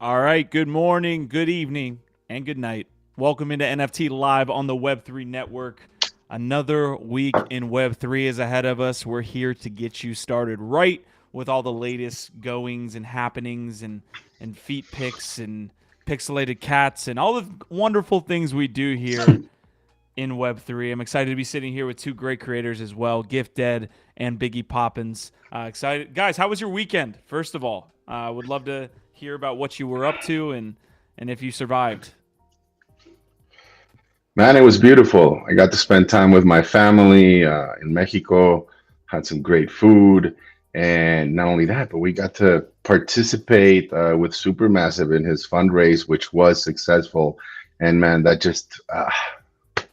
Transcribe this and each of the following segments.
All right. Good morning, good evening, and good night. Welcome into NFT Live on the Web3 Network. Another week in Web3 is ahead of us. We're here to get you started right with all the latest goings and happenings and feet pics and pixelated cats and all the wonderful things we do here in Web3. I'm excited to be sitting here with two great creators as well, Gift Dead and BIggie Poppins. Excited. Guys, how was your weekend? First of all, would love to hear about what you were up to and if you survived. Man, it was beautiful. I got to spend time with my family in Mexico, had some great food. And not only that, but we got to participate with SuperMassive in his fundraise, which was successful. And man, that just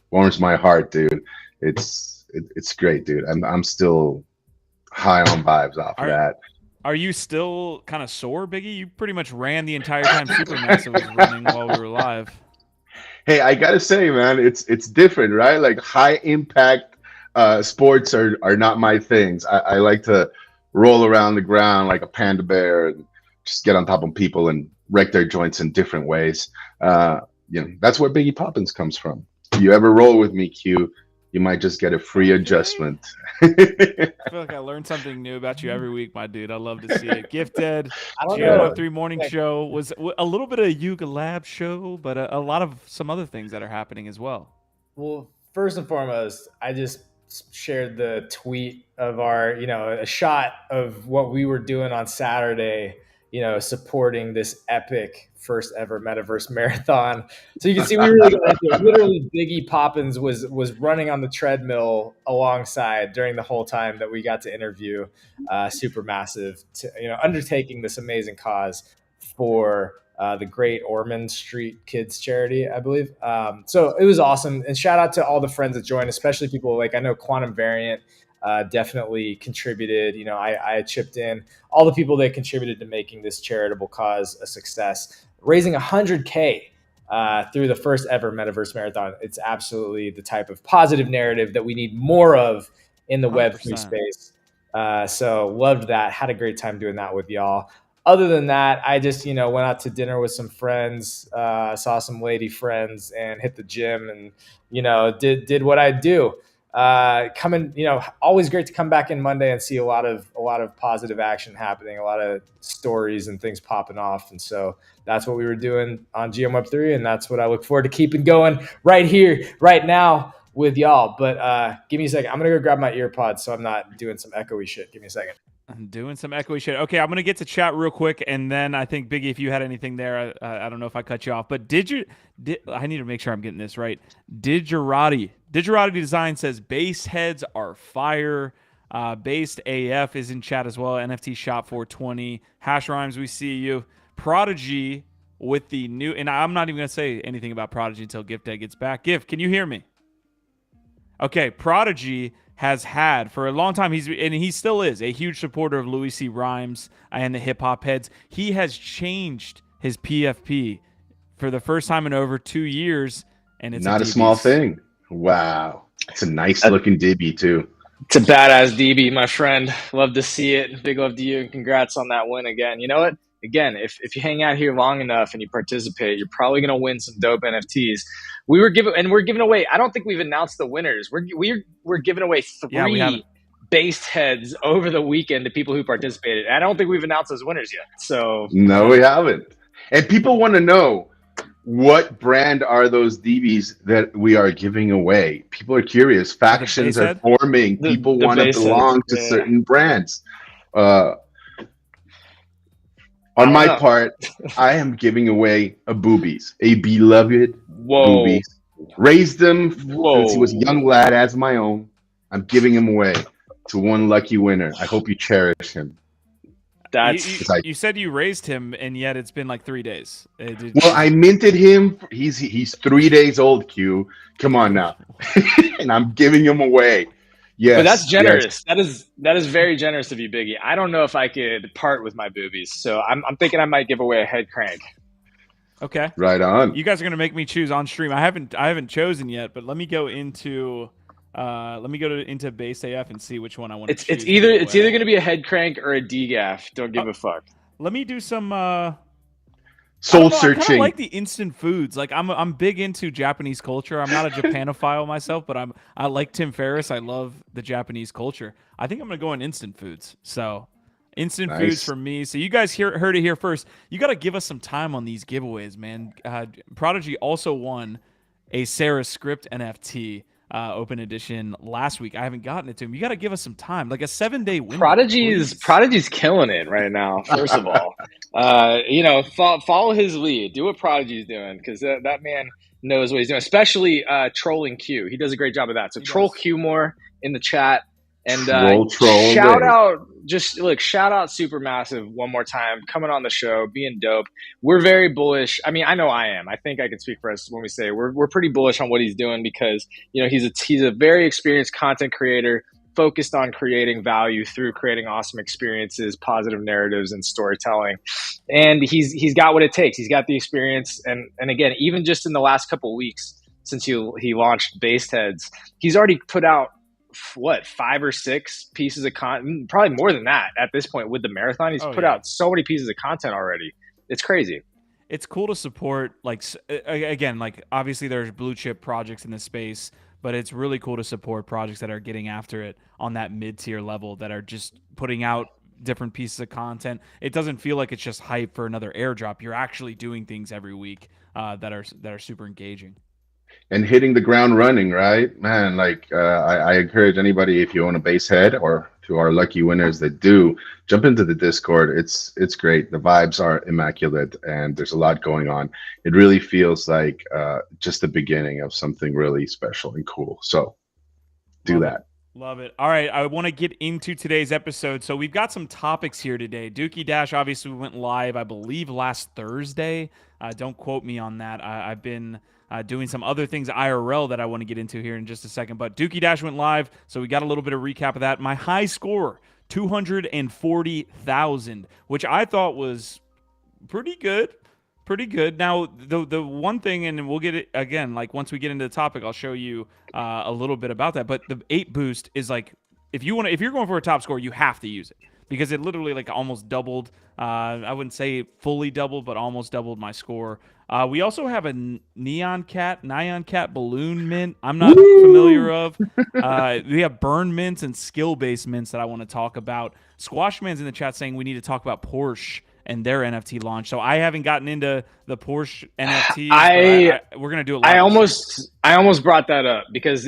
warms my heart, dude. It's great, dude. I'm still high on vibes off of that. Are you still kind of sore, Biggie? You pretty much ran the entire time SuperMassive was running while we were live. Hey, I gotta say, man, it's different, right? Like high impact sports are not my things. I like to roll around the ground like a panda bear and just get on top of people and wreck their joints in different ways. That's where Biggie Poppins comes from. If you ever roll with me, Q, you might just get a free adjustment. I feel like I learn something new about you every week, my dude. I love to see it. Gifted, Web3 morning show was a little bit of a Yuga Lab show, but a lot of some other things that are happening as well. Well, first and foremost, I just shared the tweet of our, a shot of what we were doing on Saturday, supporting this epic first ever metaverse marathon. So you can see we really got into it. Literally Biggie Poppins was running on the treadmill alongside during the whole time that we got to interview SuperMassive, undertaking this amazing cause for the Great Ormond Street Kids Charity, I believe. So it was awesome. And shout out to all the friends that joined, especially people like I know Quantum Variant definitely contributed. I chipped in. All the people that contributed to making this charitable cause a success, raising $100K through the first ever Metaverse Marathon. It's absolutely the type of positive narrative that we need more of in the 100%. Web3 space. So loved that. Had a great time doing that with y'all. Other than that, I just, went out to dinner with some friends, saw some lady friends and hit the gym and, did what I do. Always great to come back in Monday and see a lot of positive action happening, a lot of stories and things popping off. And so that's what we were doing on GM Web3. And that's what I look forward to keeping going right here, right now with y'all. But give me a second. I'm going to go grab my ear pods so I'm not doing some echoey shit. Give me a second. I'm doing some echoey shit. Okay, I'm going to get to chat real quick, and then I think, Biggie, if you had anything there, I don't know if I cut you off, but I need to make sure I'm getting this right. Digerati Design says, base heads are fire. Based AF is in chat as well. NFT Shop 420. Hash Rhymes, we see you. Prodigy with the new, and I'm not even going to say anything about Prodigy until Gift Day gets back. Gift, can you hear me? Okay, Prodigy has had for a long time, he still is a huge supporter of Louis C. Rhymes and the hip hop heads. He has changed his PFP for the first time in over 2 years, and it's not a small thing. Wow, it's a nice looking DB too. It's a badass DB, my friend. Love to see it. Big love to you, and congrats on that win again. You know what? Again, if you hang out here long enough and you participate, you're probably going to win some dope NFTs. We're giving away. I don't think we've announced the winners. We're giving away three based heads over the weekend to people who participated. I don't think we've announced those winners yet. So no, we haven't. And people want to know what brand are those DBs that we are giving away. People are curious. Factions are forming. People want to belong to certain brands. On my part, I am giving away a boobies, a beloved boobies. Raised him since he was a young lad as my own. I'm giving him away to one lucky winner. I hope you cherish him. You said you raised him, and yet it's been like 3 days. Well, I minted him. He's 3 days old, Q. Come on now. And I'm giving him away. Yes, but that's generous. Yes. That is very generous of you, Biggie. I don't know if I could part with my boobies, so I'm thinking I might give away a head crank. Okay, right on. You guys are gonna make me choose on stream. I haven't chosen yet, but let me go into base AF and see which one I want. It's either gonna be a head crank or a DGAF. Don't give a fuck. Let me do some. I don't Soul know. I kind of searching. like the instant foods. Like I'm big into Japanese culture. I'm not a Japanophile myself, but I like Tim Ferriss. I love the Japanese culture. I think I'm gonna go on instant foods. So instant foods Nice. for me. So you guys heard it here first. You got to give us some time on these giveaways, man. Prodigy also won a Sarah Script NFT open edition last week. I haven't gotten it to him. You got to give us some time, like a 7-day window. Prodigy's killing it right now. First of all, follow his lead. Do what Prodigy's doing, because that man knows what he's doing. Especially trolling Q. He does a great job of that. So troll Q more in the chat, and Troll shout away. out. Just look, shout out Supermassive one more time, coming on the show, being dope. We're very bullish. I mean, I know I am. I think I can speak for us when we say we're pretty bullish on what he's doing, because he's a very experienced content creator, focused on creating value through creating awesome experiences, positive narratives, and storytelling. And he's got what it takes. He's got the experience. And again, even just in the last couple of weeks since he launched Based Heads, he's already put out 5 or 6 pieces of content, probably more than that at this point with the marathon. He's put out so many pieces of content already. It's crazy. It's cool to support, like, again, like, obviously there's blue chip projects in this space, but it's really cool to support projects that are getting after it on that mid-tier level, that are just putting out different pieces of content. It doesn't feel like it's just hype for another airdrop. You're actually doing things every week that are super engaging. And hitting the ground running, right? Man, like I encourage anybody, if you own a base head, or to our lucky winners that do, jump into the Discord. It's great. The vibes are immaculate, and there's a lot going on. It really feels like just the beginning of something really special and cool. So do that. Love it. All right, I want to get into today's episode. So we've got some topics here today. DookeyDash obviously went live, I believe, last Thursday. Don't quote me on that. I've been doing some other things IRL that I want to get into here in just a second. But DookeyDash went live, so we got a little bit of recap of that. My high score, 240,000, which I thought was pretty good. Pretty good. Now, the one thing, and we'll get it again, like once we get into the topic, I'll show you a little bit about that. But the 8 boost is like, if you're going for a top score, you have to use it, because it literally like almost doubled. I wouldn't say fully doubled, but almost doubled my score. We also have a Nyan Balloon mint I'm not familiar of. We have burn mints and skill-based mints that I want to talk about. Squashman's in the chat saying we need to talk about Porsche and their NFT launch. So I haven't gotten into the Porsche NFTs. We're gonna do it. I almost brought that up, because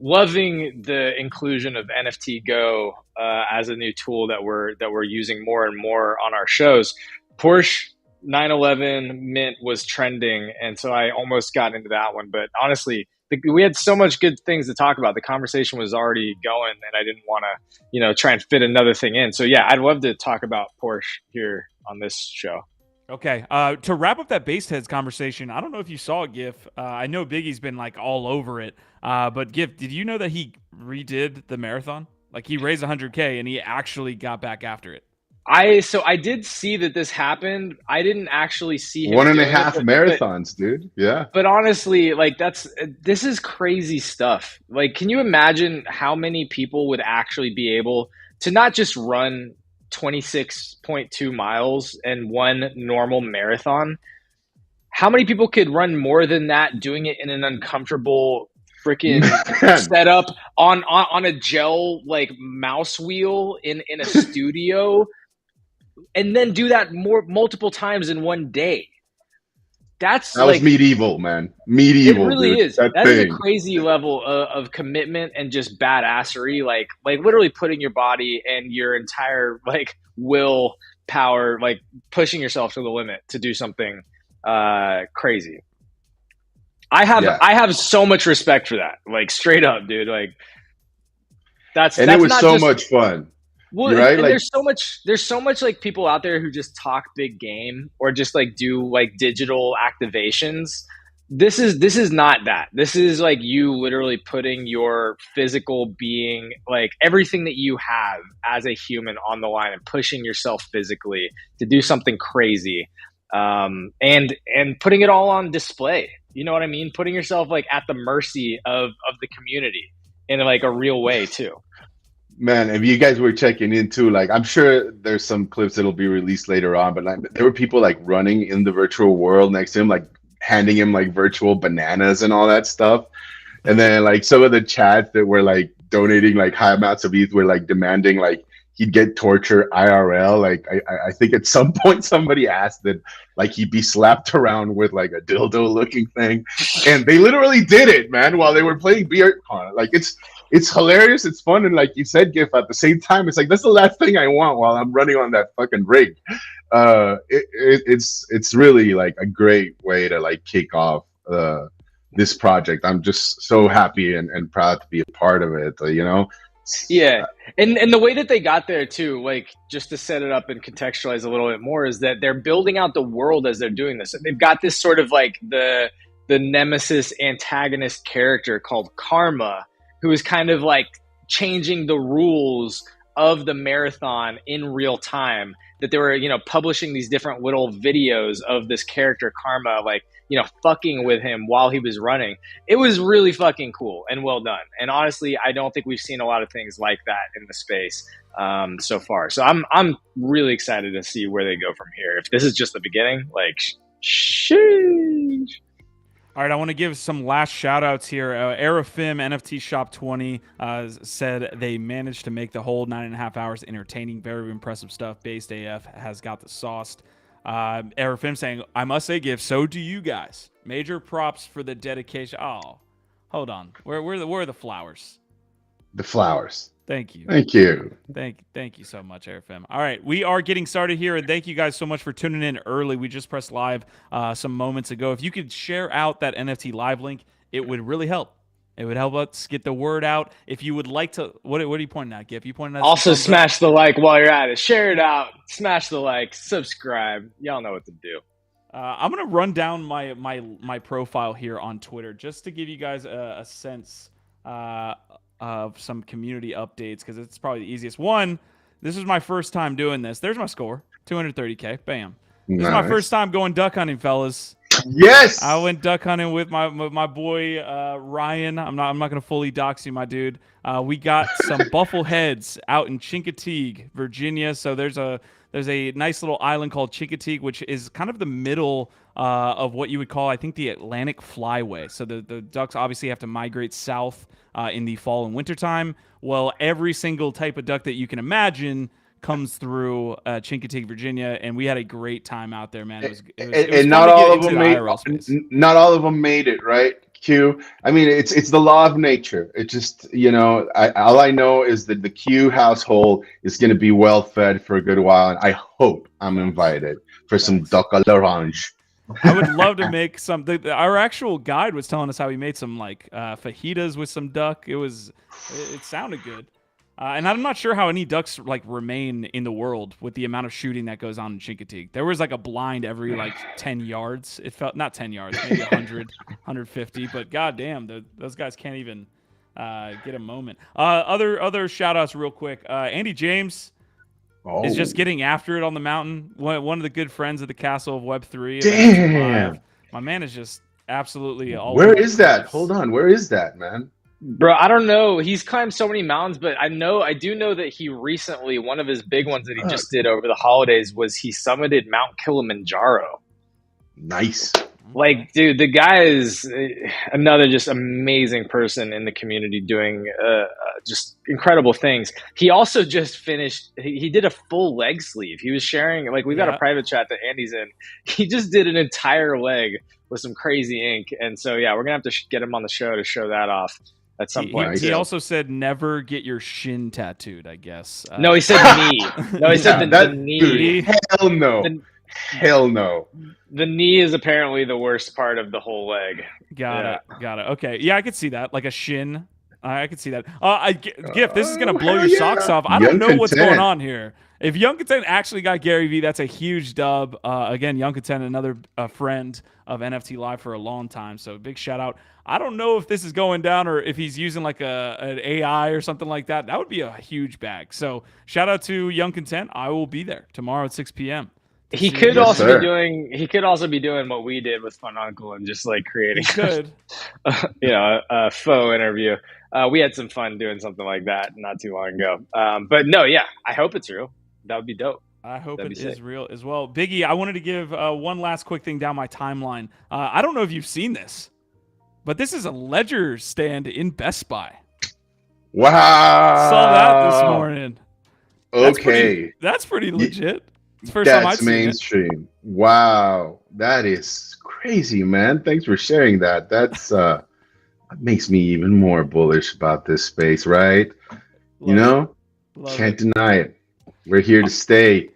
loving the inclusion of NFTGO as a new tool that we're using more and more on our shows. Porsche 911 mint was trending, and so I almost got into that one. But honestly, we had so much good things to talk about. The conversation was already going, and I didn't want to, try and fit another thing in. So yeah, I'd love to talk about Porsche here on this show. Okay. To wrap up that Based Heads conversation, I don't know if you saw it, GIF. I know Biggie's been like all over it. But GIF, did you know that he redid the marathon? Like, he raised 100K and he actually got back after it. I did see that this happened. I didn't actually see him 1.5 marathons, dude. Yeah. But honestly, like, this is crazy stuff. Like, can you imagine how many people would actually be able to not just run 26.2 miles in one normal marathon? How many people could run more than that, doing it in an uncomfortable freaking setup on a gel like mouse wheel in a studio, and then do that multiple times in one day? That was medieval, man. Medieval. It really dude. is. That is a crazy level of commitment and just badassery. Like literally putting your body and your entire like will power, like pushing yourself to the limit to do something crazy. I have so much respect for that. Like, straight up, dude. Like, it was so much fun. Well, right? And there's so much like people out there who just talk big game or just like do like digital activations. This is not that. This is like you literally putting your physical being, like everything that you have as a human, on the line and pushing yourself physically to do something crazy, and putting it all on display. You know what I mean? Putting yourself like at the mercy of the community in like a real way too. Man, if you guys were checking into, like, I'm sure there's some clips that'll be released later on, but like, there were people like running in the virtual world next to him, like handing him like virtual bananas and all that stuff. And then like some of the chats that were like donating like high amounts of ETH were like demanding like he'd get torture IRL. Like I think at some point somebody asked that like he'd be slapped around with like a dildo looking thing, and they literally did it, man, while they were playing beer. Like it's hilarious, it's fun, and like you said, Gif, at the same time, it's like that's the last thing I want while I'm running on that fucking rig. It's really like a great way to like kick off this project. I'm just so happy and proud to be a part of it. You know. Yeah, and the way that they got there too, like just to set it up and contextualize a little bit more, is that they're building out the world as they're doing this. They've got this sort of like the nemesis antagonist character called Karma, who is kind of like changing the rules of the marathon in real time. That they were, publishing these different little videos of this character Karma, like, fucking with him while he was running. It was really fucking cool and well done. And honestly, I don't think we've seen a lot of things like that in the space so far. So I'm really excited to see where they go from here. If this is just the beginning, like, sheesh. All right, I want to give some last shout-outs here. Arafim, NFT Shop 20, said they managed to make the whole 9.5 hours entertaining. Very impressive stuff. Based AF has got the sauce. Arafim saying, I must say, Gift, so do you guys. Major props for the dedication. Oh, hold on. Where are the flowers? The flowers. Thank you. Thank you. Thank you so much, Arafim. All right, we are getting started here, and thank you guys so much for tuning in early. We just pressed live some moments ago. If you could share out that NFT live link, it would really help. It would help us get the word out. If you would like to, what are you pointing at, Gif? You pointing at also smash the like while you're at it. Share it out. Smash the like. Subscribe. Y'all know what to do. I'm gonna run down my profile here on Twitter just to give you guys a sense of some community updates, because it's probably the easiest. One, this is my first time doing this. There's my score, 230K. Bam. This is my first time going duck hunting, fellas. Yes, I went duck hunting with my boy Ryan. I'm not gonna fully dox you, my dude. We got some buffle heads out in Chincoteague, Virginia. So there's a nice little island called Chincoteague, which is kind of the middle of what you would call, I think, the Atlantic Flyway. So the ducks obviously have to migrate south in the fall and winter time. Well, every single type of duck that you can imagine comes through Chincoteague, Virginia, and we had a great time out there, man. It was and not all of them not all of them made it, right? Q. I mean, it's the law of nature. It just, all I know is that the Q household is going to be well fed for a good while, and I hope I'm invited for some duck à l'orange. I would love to make some. Our actual guide was telling us how he made some like fajitas with some duck. It sounded good. And I'm not sure how any ducks like remain in the world with the amount of shooting that goes on in Chincoteague. There was like a blind every like 10 yards. It felt not 10 yards, maybe 100, 150. But goddamn, those guys can't even get a moment. Other shout outs real quick. Andy James is just getting after it on the mountain. One of the good friends of the Castle of Web3. Damn. My man is just absolutely all. Where is that? Hold on. Where is that, man? Bro, I don't know. He's climbed so many mountains, but I do know that he recently, one of his big ones that he just did over the holidays was he summited Mount Kilimanjaro. Nice. Like, dude, the guy is another just amazing person in the community doing just incredible things. He also just finished, he did a full leg sleeve. He was sharing, like, we've got a private chat that Andy's in. He just did an entire leg with some crazy ink. And so, yeah, we're going to have to get him on the show to show that off at some point. He also said never get your shin tattooed, I guess. No, he said knee. No, he said the knee. Dude, hell no. Hell no. The knee is apparently the worst part of the whole leg. Got it. Okay. Yeah, I could see that. Like a shin. I could see that. Gift, this is going to blow your socks off. I don't know what's going on here. If Young Content actually got Gary Vee, that's a huge dub. Again, Young Content, another friend of NFT Live for a long time. So big shout out. I don't know if this is going down or if he's using like an AI or something like that. That would be a huge bag. So shout out to Young Content. I will be there tomorrow at 6 p.m. He see could you. also sir. be doing. He could also be doing what we did with Fun Uncle and just like He creating, could. a faux interview. We had some fun doing something like that not too long ago. But no, yeah, I hope it's real. That would be dope. I hope That'd it be is sick. real as well. Biggie, I wanted to give one last quick thing down my timeline. I don't know if you've seen this, but this is a Ledger stand in Best Buy. Wow. Saw that this morning. Okay. That's pretty Y- legit. It's the first time I've That's seen it. mainstream. Wow. That is crazy, man. Thanks for sharing that. That's that makes me even more bullish about this space, right? You Love it. know, Love can't it. deny it. We're here to stay.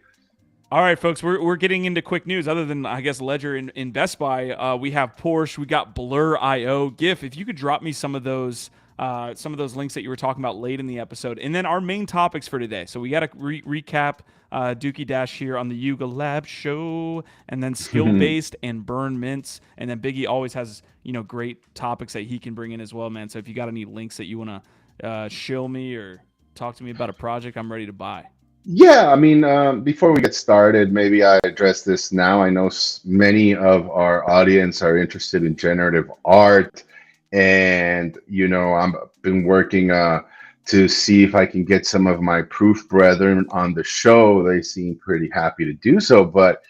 All right, folks, we're getting into quick news. Other than I guess Ledger in Best Buy, we have Porsche, we got Blur.io. GIF, if you could drop me some of those links that you were talking about late in the episode, and then our main topics for today. So we got to recap DookeyDash here on the Yuga Lab show, and then skill based and burn mints, and then Biggie always has great topics that he can bring in as well, man. So if you got any links that you want to shill me or talk to me about a project, I'm ready to buy. Yeah, I mean, before we get started, maybe I address this now. I know many of our audience are interested in generative art, and I've been working to see if I can get some of my proof brethren on the show. They seem pretty happy to do so, but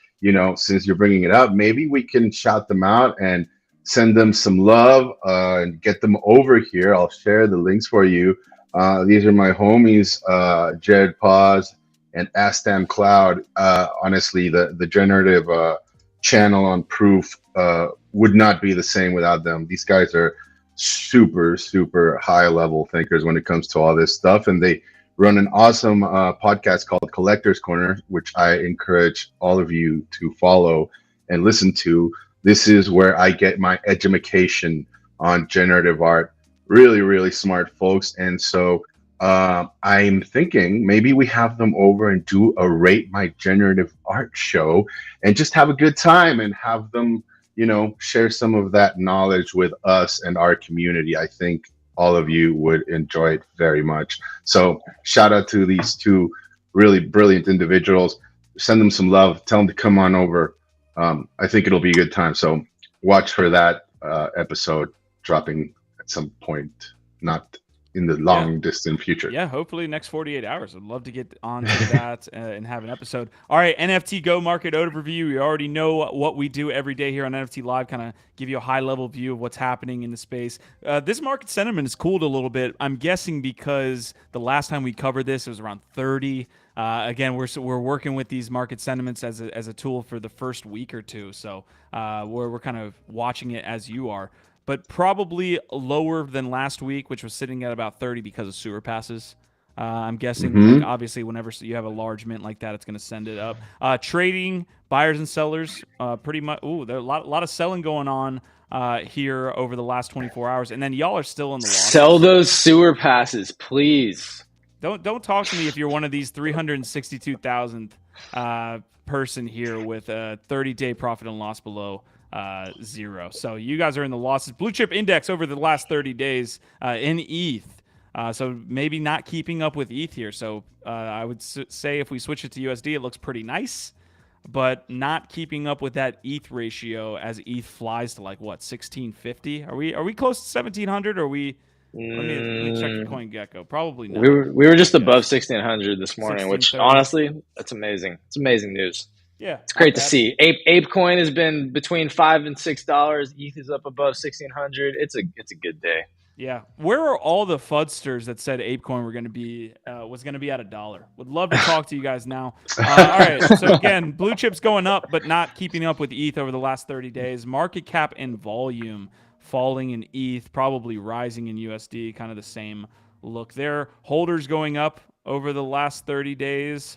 since you're bringing it up, maybe we can shout them out and send them some love and get them over here. I'll share the links for you. These are my homies, Jared Paz and Astam Cloud. Honestly, the generative channel on Proof would not be the same without them. These guys are super, super high level thinkers when it comes to all this stuff. And they run an awesome podcast called Collector's Corner, which I encourage all of you to follow and listen to. This is where I get my education on generative art. Really, really smart folks. And so I'm thinking maybe we have them over and do a Rate My Generative Art show and just have a good time and have them, share some of that knowledge with us and our community. I think all of you would enjoy it very much. So shout out to these two really brilliant individuals. Send them some love. Tell them to come on over. I think it'll be a good time. So watch for that episode dropping at some point, not in the long distant future. Yeah, hopefully next 48 hours. I'd love to get on to that and have an episode. All right, NFTGO market overview. You already know what we do every day here on NFT Live, kind of give you a high-level view of what's happening in the space. This market sentiment has cooled a little bit, I'm guessing because the last time we covered this, it was around 30. Again, we're working with these market sentiments as a tool for the first week or two, so we're kind of watching it as you are. But probably lower than last week, which was sitting at about 30 because of sewer passes. I'm guessing, like, obviously, whenever you have a large mint like that, it's going to send it up. Trading, buyers and sellers, pretty much. Ooh, there's a lot of selling going on here over the last 24 hours, and then y'all are still in the losses. Sell those sewer passes, please. Don't talk to me if you're one of these 362,000 person here with a 30-day profit and loss below 0. So you guys are in the losses. Blue chip index over the last 30 days in ETH. So maybe not keeping up with ETH here. So I would say if we switch it to USD, it looks pretty nice, but not keeping up with that ETH ratio as ETH flies to like what, 1650? Are we close to 1700? Or are we? Let me check the CoinGecko. Probably not. We were just above 1600 this morning, which 1630. honestly, that's amazing. It's amazing news. Yeah, it's great to see. ApeCoin has been between $5 and $6. ETH is up above 1600. It's a good day. Yeah, where are all the fudsters that said ApeCoin was going to be at $1? Would love to talk to you guys now. All right, so again, blue chips going up, but not keeping up with ETH over the last 30 days. Market cap and volume falling in ETH, probably rising in USD. Kind of the same look there. Holders going up over the last 30 days,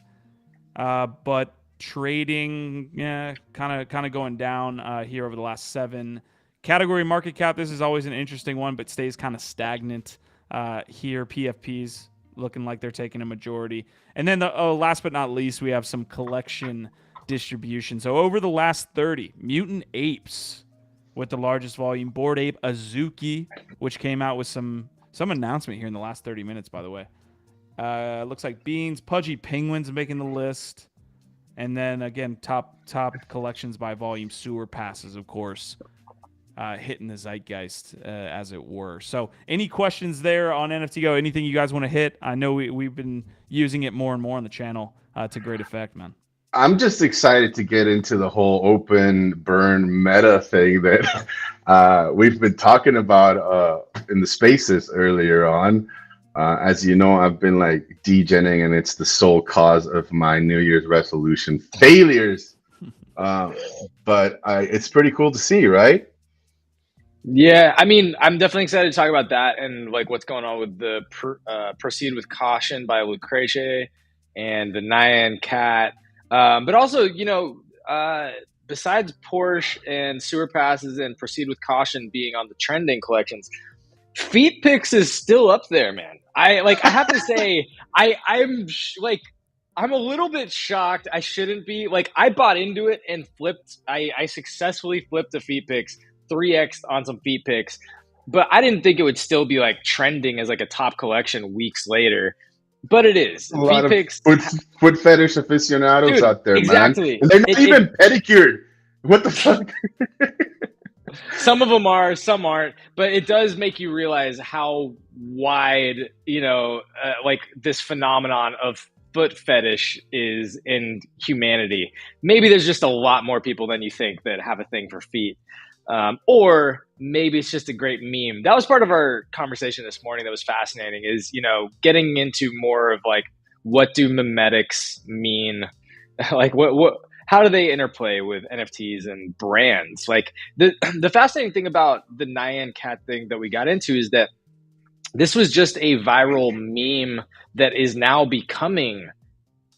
but trading, kind of going down here over the last 7. Category market cap, this is always an interesting one, but stays kind of stagnant here. PFPs looking like they're taking a majority. And then last but not least, we have some collection distribution. So over the last 30, Mutant Apes with the largest volume. Bored Ape Azuki, which came out with some announcement here in the last 30 minutes, by the way. Looks like Beans, Pudgy Penguins making the list. And then again, top collections by volume, sewer passes, of course, hitting the zeitgeist, as it were. So any questions there on NFTGO? Anything you guys want to hit? I know we've been using it more and more on the channel to great effect, man. I'm just excited to get into the whole open burn meta thing that we've been talking about in the spaces earlier on. As you know, I've been like degenning, and it's the sole cause of my New Year's resolution failures. But it's pretty cool to see, right? Yeah, I mean, I'm definitely excited to talk about that and like what's going on with the Proceed with Caution by Lucrece and the Nyan Cat. But also, you know, besides Porsche and Sewer Passes and Proceed with Caution being on the trending collections, Feet Picks is still up there, man. I have to say, I'm a little bit shocked. I shouldn't be. Like, I bought into it and flipped. I successfully flipped a Feet Picks, 3x on some Feet Picks, but I didn't think it would still be like trending as like a top collection weeks later. But it is. A lot of Picks, foot fetish aficionados dude, out there, exactly. man. And they're not even pedicured. What the fuck? Some of them are, some aren't. But it does make you realize how wide, you know, like this phenomenon of foot fetish is in humanity. Maybe there's just a lot more people than you think that have a thing for feet. Or maybe it's just a great meme. That was part of our conversation this morning that was fascinating, is, you know, getting into more of like, what do memetics mean? Like how do they interplay with NFTs and brands? Like the fascinating thing about the Nyan Cat thing that we got into is that this was just a viral meme that is now becoming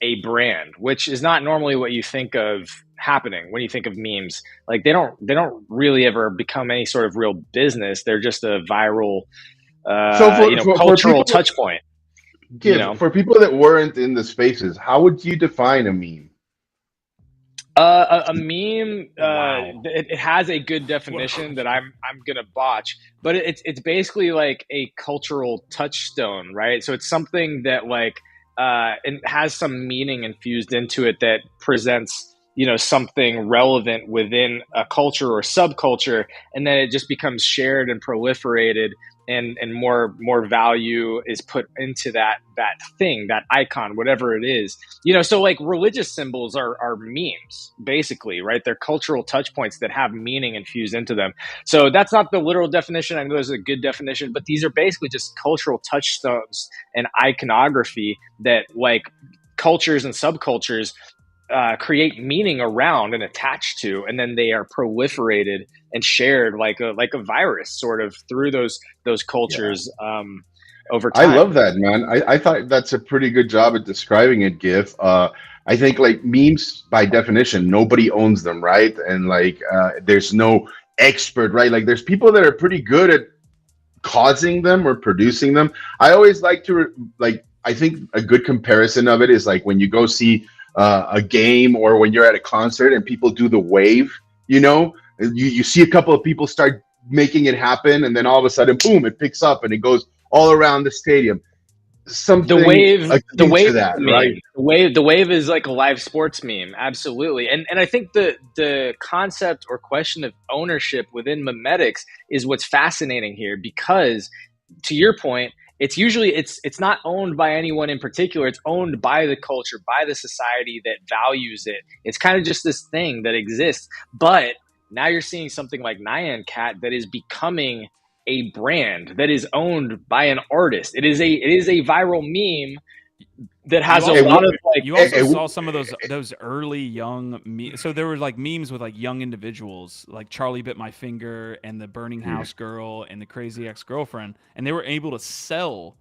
a brand, which is not normally what you think of happening when you think of memes. Like they don't really ever become any sort of real business. They're just a viral, cultural touch point. For people that weren't in the spaces, how would you define a meme? A meme, it has a good definition that I'm gonna botch, but it's basically like a cultural touchstone, right? So it's something that like it has some meaning infused into it that presents, you know, something relevant within a culture or subculture, and then it just becomes shared and proliferated, and more value is put into that thing, that icon, whatever it is. You know, so like religious symbols are memes, basically, right? They're cultural touch points that have meaning infused into them. So that's not the literal definition. I know there's a good definition, but these are basically just cultural touchstones and iconography that like cultures and subcultures create meaning around and attached to, and then they are proliferated and shared like a virus, sort of, through those cultures over time. I love that, man. I thought that's a pretty good job at describing it, GIF. I think like memes by definition, nobody owns them, right? And like there's no expert, right? Like there's people that are pretty good at causing them or producing them. I always like to I think a good comparison of it is like when you go see a game, or when you're at a concert and people do the wave, you know, you see a couple of people start making it happen, and then all of a sudden, boom, it picks up and it goes all around the stadium. Something the wave that, meme, right? The wave is like a live sports meme, absolutely. And I think the concept or question of ownership within memetics is what's fascinating here, because to your point, it's usually it's not owned by anyone in particular. It's owned by the culture, by the society that values it. It's kind of just this thing that exists. But now you're seeing something like Nyan Cat that is becoming a brand that is owned by an artist. It is a viral meme that has a lot of like. You also saw some of those early young so there were like memes with like young individuals, like Charlie Bit My Finger and the Burning House Girl and the Crazy Ex-Girlfriend, and they were able to sell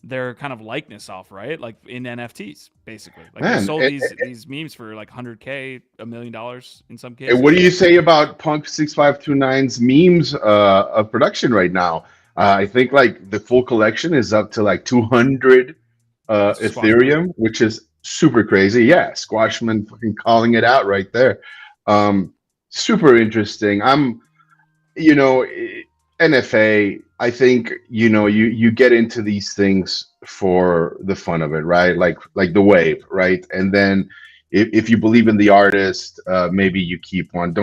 their kind of likeness off, right? Like in NFTs, basically. Like they sold these memes for like $100K, $1 million in some cases. And what do you say about Punk 6529's memes of production right now? I think like the full collection is up to like 200 Ethereum, which is super crazy. Yeah, Squashman fucking calling it out right there. Super interesting. NFA, I think, you get into these things for the fun of it, right? Like the wave, right? And then if you believe in the artist, maybe you keep one.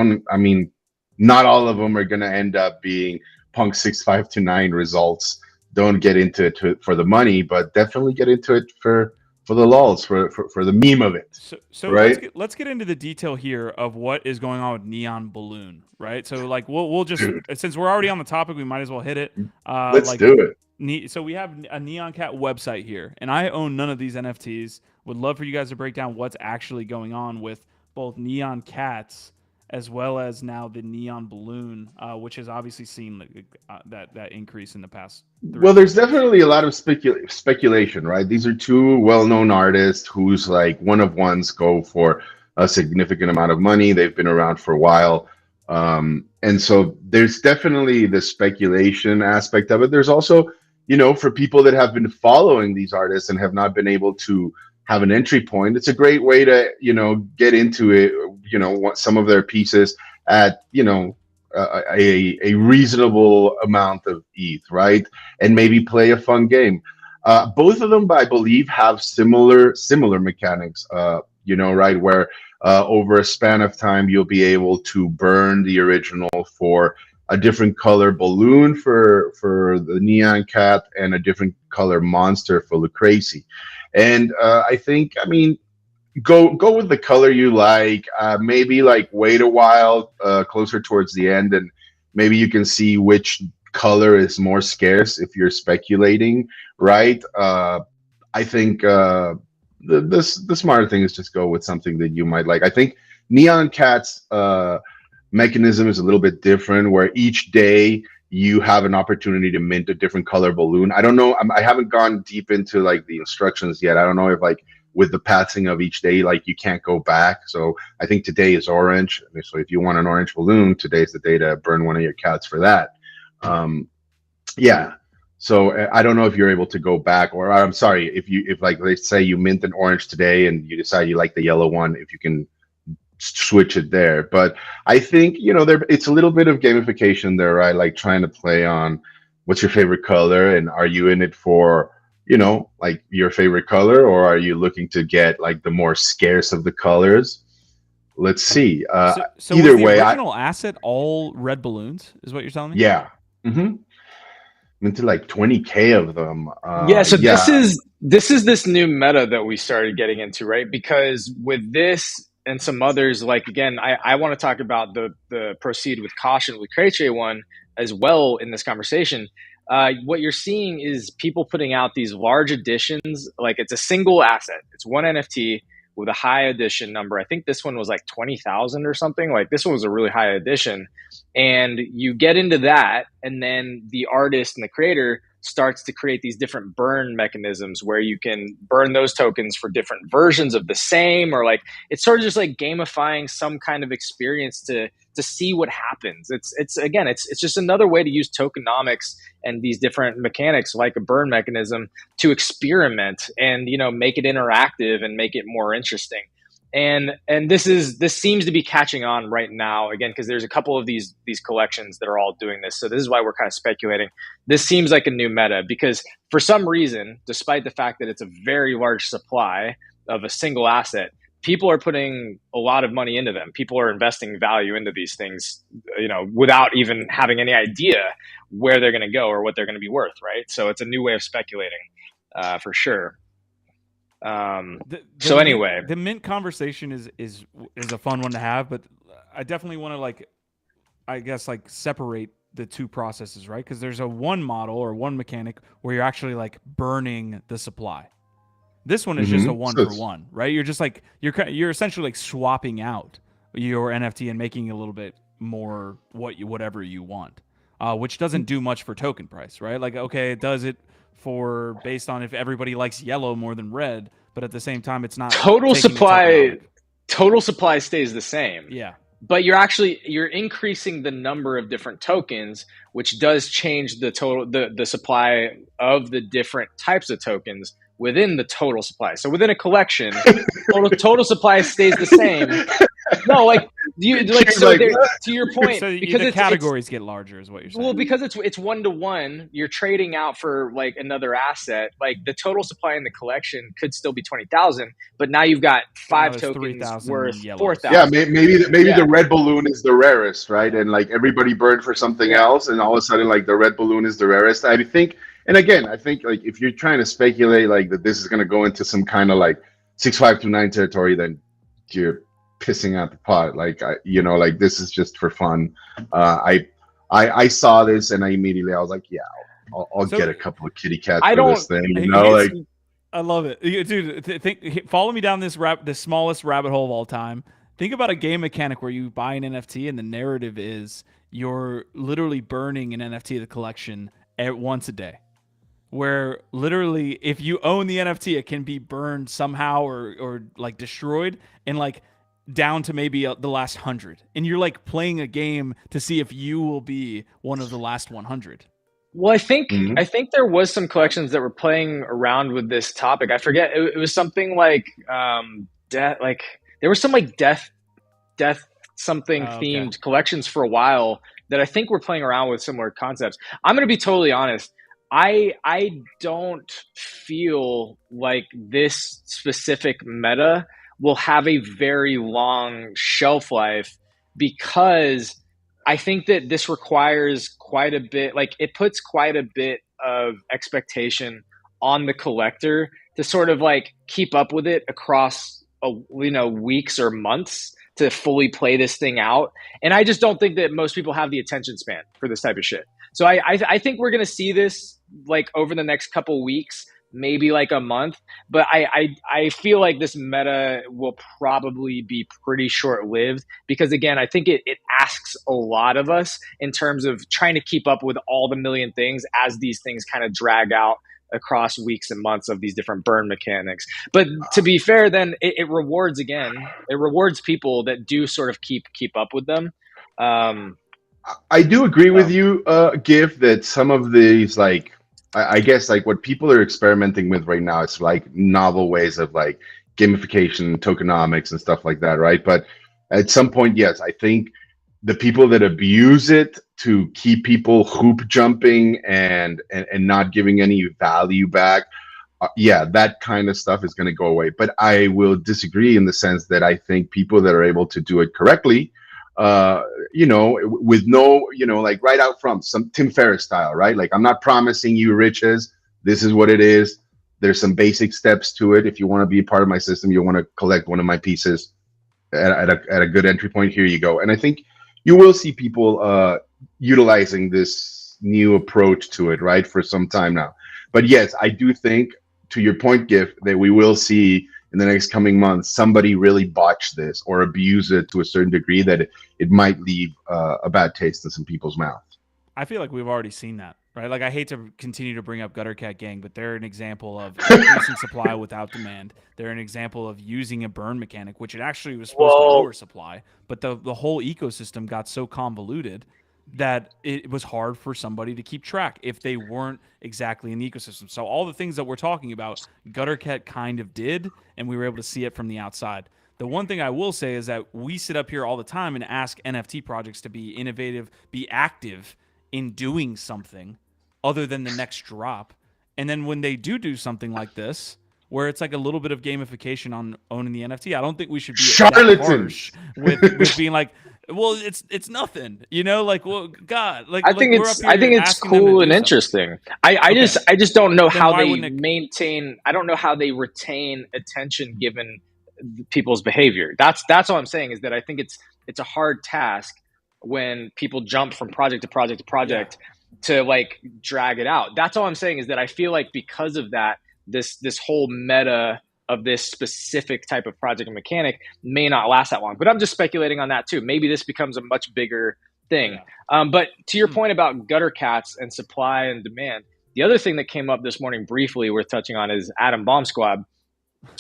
Not all of them are going to end up being Punk 6529 results. Don't get into it for the money, but definitely get into it for the lulz, for the meme of it. So right? let's get into the detail here of what is going on with Nyan Balloon, right? So like we'll just, since we're already on the topic, we might as well hit it. Let's do it. So we have a Nyan Cat website here, and I own none of these NFTs. Would love for you guys to break down what's actually going on with both Nyan Cats as well as now the Nyan Balloon, which has obviously seen that increase in the past 3 Well, there's years. definitely a lot of speculation, right? These are two well-known artists whose like one of ones go for a significant amount of money. They've been around for a while. And so there's definitely the speculation aspect of it. There's also, for people that have been following these artists and have not been able to have an entry point, it's a great way to, get into it, some of their pieces at, a reasonable amount of ETH, right? And maybe play a fun game. Both of them, I believe, have similar mechanics, right? Where over a span of time, you'll be able to burn the original for a different color balloon for the Nyan Cat and a different color monster for Lucracy. And I think, go with the color you like. Maybe like wait a while, closer towards the end, and maybe you can see which color is more scarce if you're speculating, right? I think the smarter thing is just go with something that you might like. I think Nyan Cat's mechanism is a little bit different, where each day you have an opportunity to mint a different color balloon. I don't know. I haven't gone deep into like the instructions yet. I don't know if like with the passing of each day, like you can't go back. So I think today is orange. So if you want an orange balloon, today's the day to burn one of your cats for that. Yeah. So I don't know if you're able to go back, or I'm sorry, if like let's say you mint an orange today and you decide you like the yellow one, if you can switch it there. But I think it's a little bit of gamification there, right? Like trying to play on what's your favorite color, and are you in it for like your favorite color, or are you looking to get like the more scarce of the colors? Let's see. So either was the way, original asset all red balloons, is what you're telling me? Yeah. Mm-hmm. Into like 20K of them. This is this new meta that we started getting into, right? Because with this and some others, like again, I want to talk about the proceed with caution with Creche one as well in this conversation. What you're seeing is people putting out these large editions, like it's a single asset. It's one NFT with a high edition number. I think this one was like 20,000 or something. Like this one was a really high edition. And you get into that, and then the artist and the creator starts to create these different burn mechanisms where you can burn those tokens for different versions of the same, or like it's sort of just like gamifying some kind of experience to see what happens. It's just another way to use tokenomics and these different mechanics like a burn mechanism to experiment and make it interactive and make it more interesting. And this seems to be catching on right now, again, because there's a couple of these collections that are all doing this. So this is why we're kind of speculating. This seems like a new meta, because for some reason, despite the fact that it's a very large supply of a single asset, people are putting a lot of money into them. People are investing value into these things, without even having any idea where they're going to go or what they're going to be worth, right? So it's a new way of speculating, for sure. Anyway, the mint conversation is a fun one to have, but I definitely want to separate the two processes, right? Because there's a one model or one mechanic where you're actually like burning the supply. This one is just a one for one, right? You're just like you're essentially like swapping out your NFT and making a little bit more whatever you want, which doesn't do much for token price, right? Like okay, it does it for based on if everybody likes yellow more than red, but at the same time, it's not total supply. Total supply stays the same. Yeah, but you're increasing the number of different tokens, which does change the total the supply of the different types of tokens within the total supply. So within a collection, total supply stays the same. No, like To your point, So because the categories get larger, is what you're saying. Well, because it's 1-to-1, you're trading out for like another asset. Like the total supply in the collection could still be 20,000, but now you've got 5 tokens 3,000 worth yellows. 4,000. Yeah, maybe the red balloon is the rarest, right? And like everybody burned for something else, and all of a sudden, like the red balloon is the rarest. I think, and again, I think like if you're trying to speculate like that this is going to go into some kind of like 6.529 territory, then you're pissing out the pot. Like like this is just for fun. I saw this and I was like, yeah, I'll get a couple of kitty cats for this thing. I love it, dude. Follow me down the smallest rabbit hole of all time. Think about a game mechanic where you buy an NFT and the narrative is you're literally burning an NFT of the collection once a day. Where literally, if you own the NFT, it can be burned somehow or like destroyed and like down to maybe the last 100, and you're like playing a game to see if you will be one of the last 100. Well, I think there was some collections that were playing around with this topic. I forget, it was something like death. Like there was some like death something themed collections for a while that I think were playing around with similar concepts. I'm going to be totally honest. I don't feel like this specific meta will have a very long shelf life, because I think that this requires quite a bit, like it puts quite a bit of expectation on the collector to sort of like keep up with it across weeks or months to fully play this thing out. And I just don't think that most people have the attention span for this type of shit. So I think we're going to see this like over the next couple weeks, maybe like a month, but I feel like this meta will probably be pretty short-lived, because again, I think it asks a lot of us in terms of trying to keep up with all the million things as these things kind of drag out across weeks and months of these different burn mechanics. But to be fair, then it rewards people that do sort of keep up with them. I do agree with you, Giff, that some of these, like, I guess, like what people are experimenting with right now, it's like novel ways of like gamification, tokenomics, and stuff like that, right? But at some point, yes, I think the people that abuse it to keep people hoop jumping and not giving any value back, that kind of stuff is going to go away. But I will disagree in the sense that I think people that are able to do it correctly, with no, like right out front, some Tim Ferriss style, right? Like, I'm not promising you riches. This is what it is. There's some basic steps to it. If you want to be a part of my system, you want to collect one of my pieces at a good entry point, here you go. And I think you will see people utilizing this new approach to it, right, for some time now. But yes, I do think, to your point, Giff, that we will see in the next coming months somebody really botch this or abuse it to a certain degree that it might leave a bad taste in some people's mouths. I feel like we've already seen that, right? Like, I hate to continue to bring up Gutter Cat Gang, but they're an example of increasing supply without demand. They're an example of using a burn mechanic, which it actually was supposed to lower supply, but the whole ecosystem got so convoluted that it was hard for somebody to keep track if they weren't exactly in the ecosystem. So all the things that we're talking about, Gutter Cat kind of did, and we were able to see it from the outside. The one thing I will say is that we sit up here all the time and ask NFT projects to be innovative, be active in doing something other than the next drop. And then when they do something like this, where it's like a little bit of gamification on owning the NFT, I don't think we should be that harsh with being like, well, it's nothing, like, well, God, like, I think it's cool and interesting. I just don't know how they maintain. I don't know how they retain attention given people's behavior. That's all I'm saying, is that I think it's a hard task when people jump from project to project to project to like drag it out. That's all I'm saying, is that I feel like because of that, this whole meta of this specific type of project and mechanic may not last that long. But I'm just speculating on that too. Maybe this becomes a much bigger thing. But to your point about gutter cats and supply and demand, the other thing that came up this morning briefly worth touching on is Atom Bomb Squad.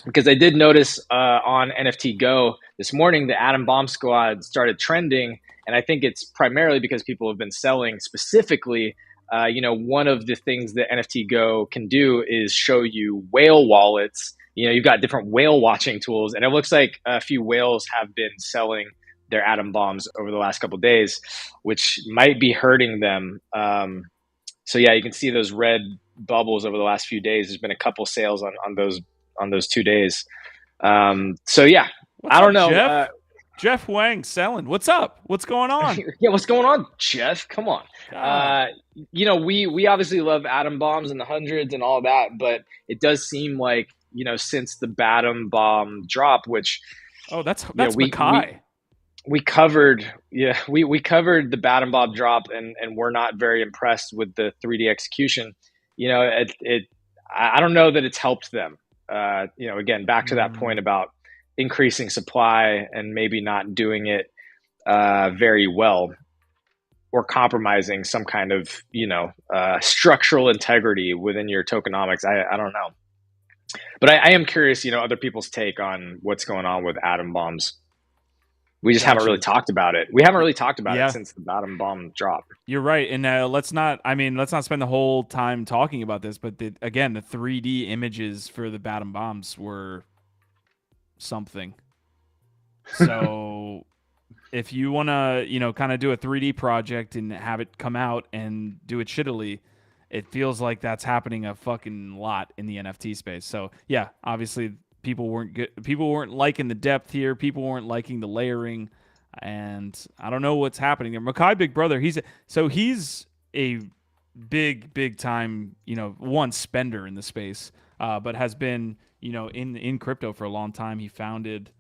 Because I did notice on NFTGO this morning, the Atom Bomb Squad started trending. And I think it's primarily because people have been selling specifically. One of the things that NFTGO can do is show you whale wallets. You've got different whale watching tools, and it looks like a few whales have been selling their atom bombs over the last couple of days, which might be hurting them. So yeah, you can see those red bubbles over the last few days. There's been a couple sales on those 2 days. So yeah, What's I don't up, know. Jeff? Jeff Wang selling. What's up? What's going on? Yeah, what's going on, Jeff? Come on. God. You know, we obviously love atom bombs and the hundreds and all that, but it does seem like, you know, since the Badam bomb drop, which that's we covered, we covered the Badam bomb drop, and we're not very impressed with the 3D execution. You know, I don't know that it's helped them. You know, again, back to that point about increasing supply and maybe not doing it very well, or compromising some kind of, you know, structural integrity within your tokenomics. I don't know. But I am curious, you know, other people's take on what's going on with atom bombs. We just haven't really talked about it. We haven't really talked about it since the Badam bomb drop. You're right. And let's not spend the whole time talking about this, but again, the 3D images for the Badam bombs were something. So if you want to, you know, kind of do a 3D project and have it come out and do it shittily, it feels like that's happening a fucking lot in the NFT space. So yeah, obviously people weren't liking the depth here. People weren't liking the layering, and I don't know what's happening there. Makai Big Brother, he's a big time, you know, one spender in the space, but has been, you know, in crypto for a long time. He founded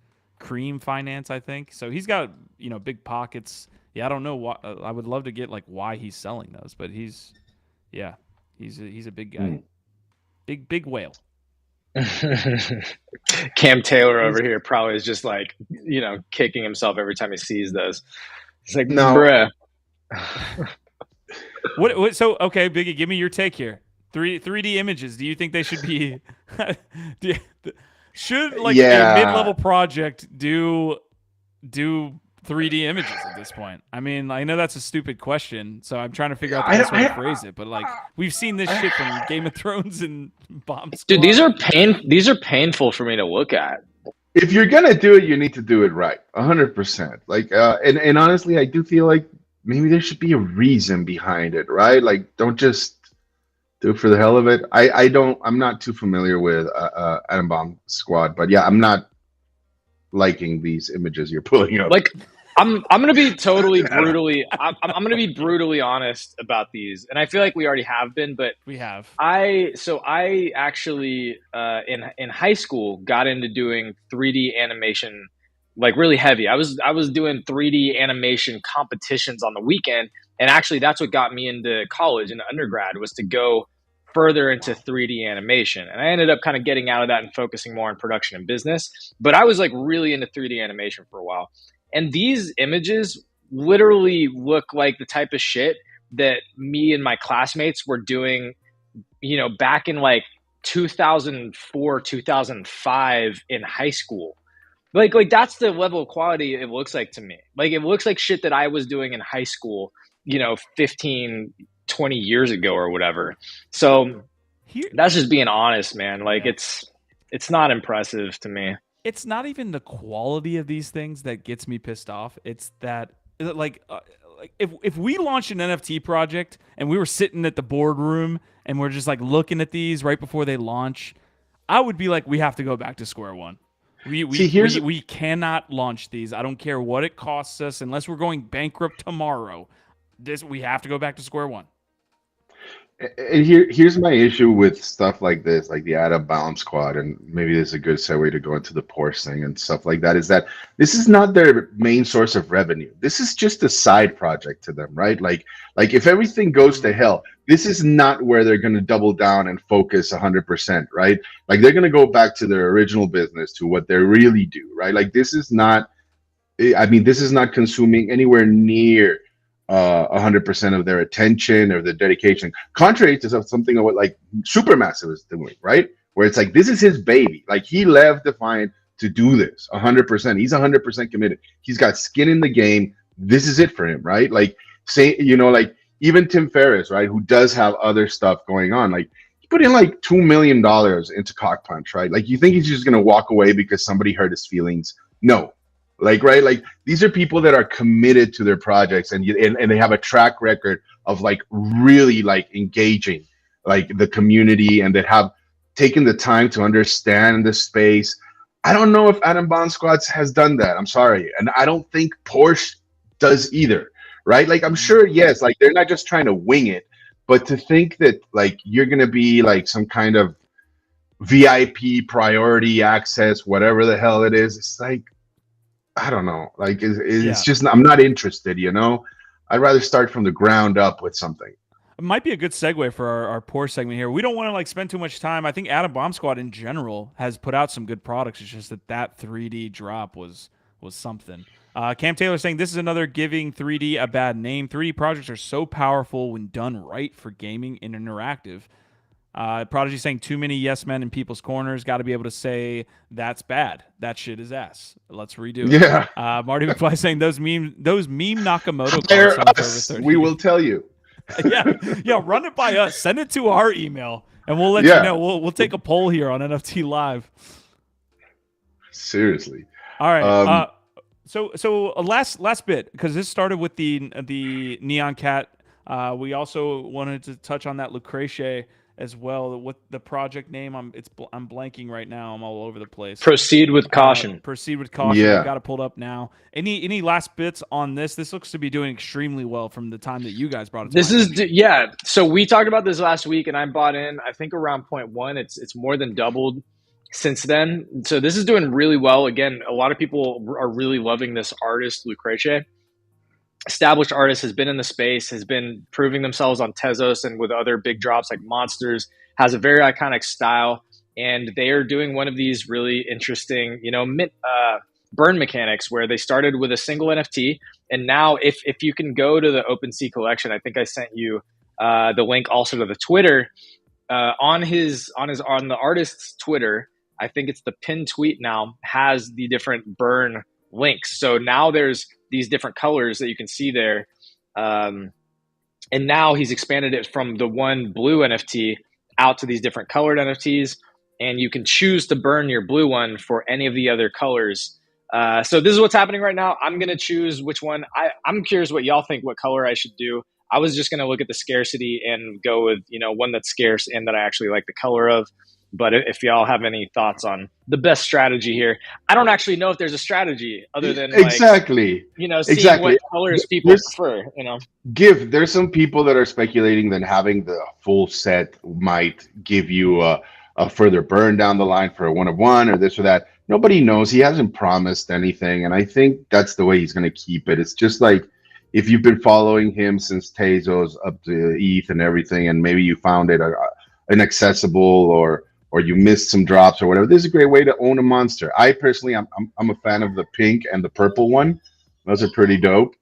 Cream Finance, I think. So he's got, you know, big pockets. Yeah, I don't know why. I would love to get like why he's selling those, but he's a big guy, big whale. Cam Taylor over here probably is just like, you know, kicking himself every time he sees those. He's like, no, bruh. What? So okay, Biggie, give me your take here. 3D images. Do you think they should be? Should like a mid-level project do 3D images at this point? I mean, I know that's a stupid question, so I'm trying to figure out the best way to phrase it. But like, we've seen this shit from Game of Thrones and Bomb Squad. Dude, these are painful for me to look at. If you're gonna do it, you need to do it right, 100%. Like, and honestly, I do feel like maybe there should be a reason behind it, right? Like, don't just do it for the hell of it. I'm not too familiar with Atom Bomb Squad, but yeah, I'm not liking these images you're pulling up. Like, I'm gonna be totally brutally I'm gonna be brutally honest about these, and I feel like we already have been, but we have. I actually in high school got into doing 3D animation, like really heavy. I was doing 3D animation competitions on the weekend, and actually that's what got me into college and undergrad, was to go further into 3D animation. And I ended up kind of getting out of that and focusing more on production and business. But I was like really into 3D animation for a while. And these images literally look like the type of shit that me and my classmates were doing, you know, back in like 2004, 2005 in high school. Like that's the level of quality it looks like to me. Like, it looks like shit that I was doing in high school, you know, 15, 20 years ago or whatever. So that's just being honest, man. Like, it's not impressive to me. It's not even the quality of these things that gets me pissed off. It's that like if we launched an NFT project and we were sitting at the boardroom and we're just like looking at these right before they launch, I would be like, we have to go back to square one. We cannot launch these. I don't care what it costs us, unless we're going bankrupt tomorrow. We have to go back to square one. And here's my issue with stuff like this, like the Atom Bomb Squad, and maybe this is a good segue to go into the Porsche thing and stuff like that, is that this is not their main source of revenue. This is just a side project to them, right? Like if everything goes to hell, this is not where they're going to double down and focus 100%, right? Like, they're going to go back to their original business, to what they really do, right? Like, this is not consuming anywhere near 100% of their attention or their dedication, contrary to something of what like SuperMassive is doing, right? Where it's like, this is his baby. Like, he left Defiant to do this 100%. He's 100% committed. He's got skin in the game. This is it for him, right? Like, say, you know, like even Tim Ferriss, right, who does have other stuff going on, like he put in like $2 million into Cock Punch, right? Like, you think he's just gonna walk away because somebody hurt his feelings? No, Like, right, like these are people that are committed to their projects, and they have a track record of like really like engaging like the community, and that have taken the time to understand the space. I don't know if Adam Bond Squads has done that. I'm sorry, and I don't think Porsche does either. Right? Like, I'm sure, yes, like they're not just trying to wing it, but to think that like you're gonna be like some kind of VIP priority access, whatever the hell it is, it's like, I don't know. Like, it's just, I'm not interested, you know? I'd rather start from the ground up with something. It might be a good segue for our Porsche segment here. We don't want to like spend too much time. I think Adam Bomb Squad in general has put out some good products. It's just that 3D drop was something. Cam Taylor saying this is another giving 3D a bad name. 3D projects are so powerful when done right for gaming and interactive. Prodigy saying too many yes men in people's corners. Got to be able to say that's bad. That shit is ass. Let's redo it. Yeah. Marty McFly saying those meme Nakamoto Hire cards. us. We will tell you. yeah. Run it by us. Send it to our email, and we'll let you know. We'll take a poll here on NFT Live. Seriously. All right. So last bit, because this started with the Neon Cat. We also wanted to touch on that Lucrece as well. What the project name? I'm blanking right now. I'm all over the place. Proceed with caution. Proceed with caution. Yeah. I've got to pull it up now. Any last bits on this? This looks to be doing extremely well from the time that you guys brought it. So we talked about this last week, and I bought in. I think around 0.1. It's more than doubled since then. So this is doing really well. Again, a lot of people are really loving this artist, Lucrece. Established artist, has been in the space, has been proving themselves on Tezos and with other big drops like Monsters, has a very iconic style. And they are doing one of these really interesting, burn mechanics where they started with a single NFT. And now if you can go to the OpenSea collection, I think I sent you the link also to the Twitter, on the artist's Twitter, I think it's the pinned tweet now, has the different burn links. So now there's these different colors that you can see there. And now he's expanded it from the one blue NFT out to these different colored NFTs. And you can choose to burn your blue one for any of the other colors. So this is what's happening right now. I'm going to choose which one. I'm curious what y'all think, what color I should do. I was just going to look at the scarcity and go with, one that's scarce and that I actually like the color of. But if y'all have any thoughts on the best strategy here, I don't actually know if there's a strategy other than seeing what colors people prefer. There's some people that are speculating that having the full set might give you a further burn down the line for a 1-of-1 or this or that. Nobody knows. He hasn't promised anything, and I think that's the way he's going to keep it. It's just like if you've been following him since Tezos up to ETH and everything, and maybe you found it inaccessible or you missed some drops or whatever. This is a great way to own a monster. I personally, I'm a fan of the pink and the purple one. Those are pretty dope.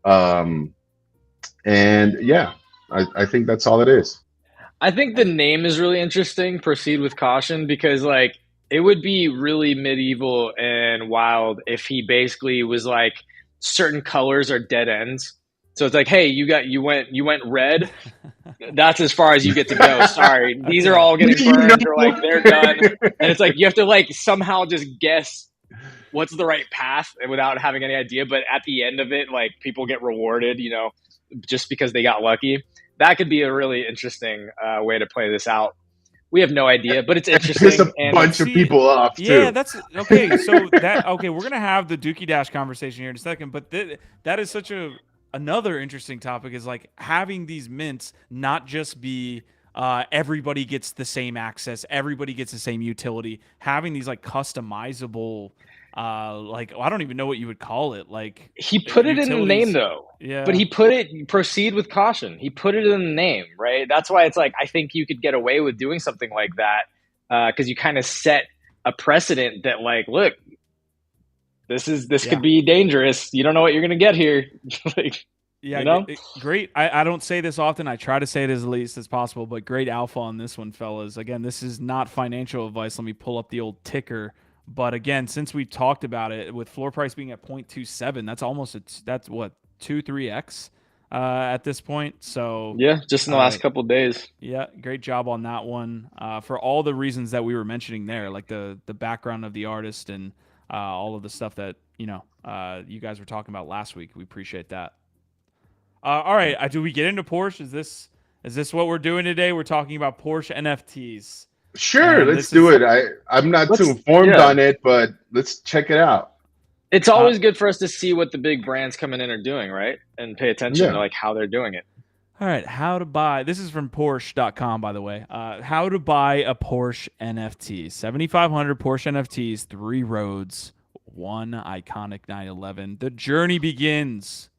And yeah, I think that's all it is. I think the name is really interesting, Proceed with Caution, because like it would be really medieval and wild if he basically was like certain colors are dead ends. So it's like, hey, you went red. That's as far as you get to go. Sorry, these are all getting burned or like they're done. And it's like you have to like somehow just guess what's the right path without having any idea. But at the end of it, like people get rewarded, just because they got lucky. That could be a really interesting way to play this out. We have no idea, but it's interesting. There's a bunch of people off too. Yeah, that's okay. So we're gonna have the DookeyDash conversation here in a second, but that is such another interesting topic is like having these mints not just be everybody gets the same access, everybody gets the same utility. Having these like customizable, like I don't even know what you would call it. Like he put it in the name though, yeah. But he put it Proceed with Caution. He put it in the name, right? That's why it's like I think you could get away with doing something like that because you kind of set a precedent that like, look, this could be dangerous. You don't know what you're gonna get here. Great. I don't say this often. I try to say it as least as possible, but great alpha on this one, fellas. Again, this is not financial advice. Let me pull up the old ticker. But again, since we've talked about it, with floor price being at 0.27, that's what 2-3x at this point. So yeah, just in the last couple of days. Yeah, great job on that one. For all the reasons that we were mentioning there, like the background of the artist and all of the stuff that you guys were talking about last week. We appreciate that. All right, do we get into Porsche? Is this what we're doing today? We're talking about Porsche NFTs. Sure, And let's do it. I'm not too informed on it, but let's check it out. It's always good for us to see what the big brands coming in are doing, right? And pay attention to like how they're doing it. All right, how to buy. This is from Porsche.com, by the way. How to buy a Porsche NFT. 7,500 Porsche NFTs, 3 roads, 1 iconic 911. The journey begins.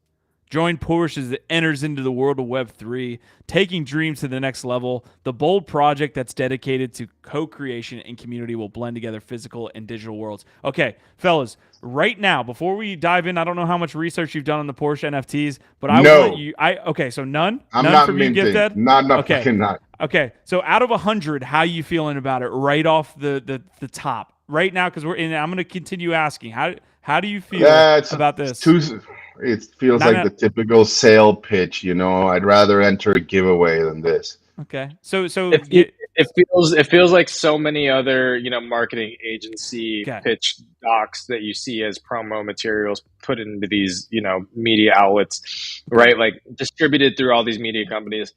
Join Porsche as it enters into the world of Web3, taking dreams to the next level. The bold project that's dedicated to co-creation and community will blend together physical and digital worlds. Okay, fellas, right now, before we dive in, I don't know how much research you've done on the Porsche NFTs, but I want you. Okay, so none. I'm none not from minting. You, Gifted? Not okay. Fucking not. Okay, so out of 100, how you feeling about it? Right off the top, right now, because I'm going to continue asking. How do you feel about this? It feels like the typical sale pitch, I'd rather enter a giveaway than this. Okay. So it feels like so many other, marketing agency pitch docs that you see as promo materials put into these, media outlets, right? Like distributed through all these media companies.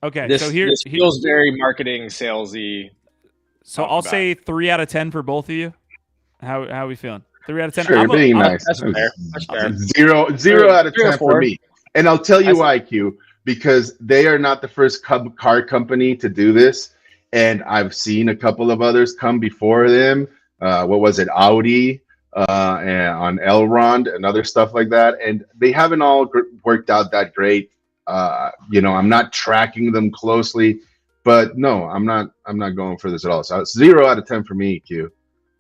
Okay. This feels very marketing salesy. So I'll say 3 out of 10 for both of you. How are we feeling? 3 out of 10. Sure, you're being nice. That's fair. That's fair. Zero out of 10 for me. And I'll tell you why, Q, because they are not the first car company to do this. And I've seen a couple of others come before them. What was it? Audi and on Elrond and other stuff like that. And they haven't all worked out that great. I'm not tracking them closely. But no, I'm not going for this at all. So it's 0 out of 10 for me, Q.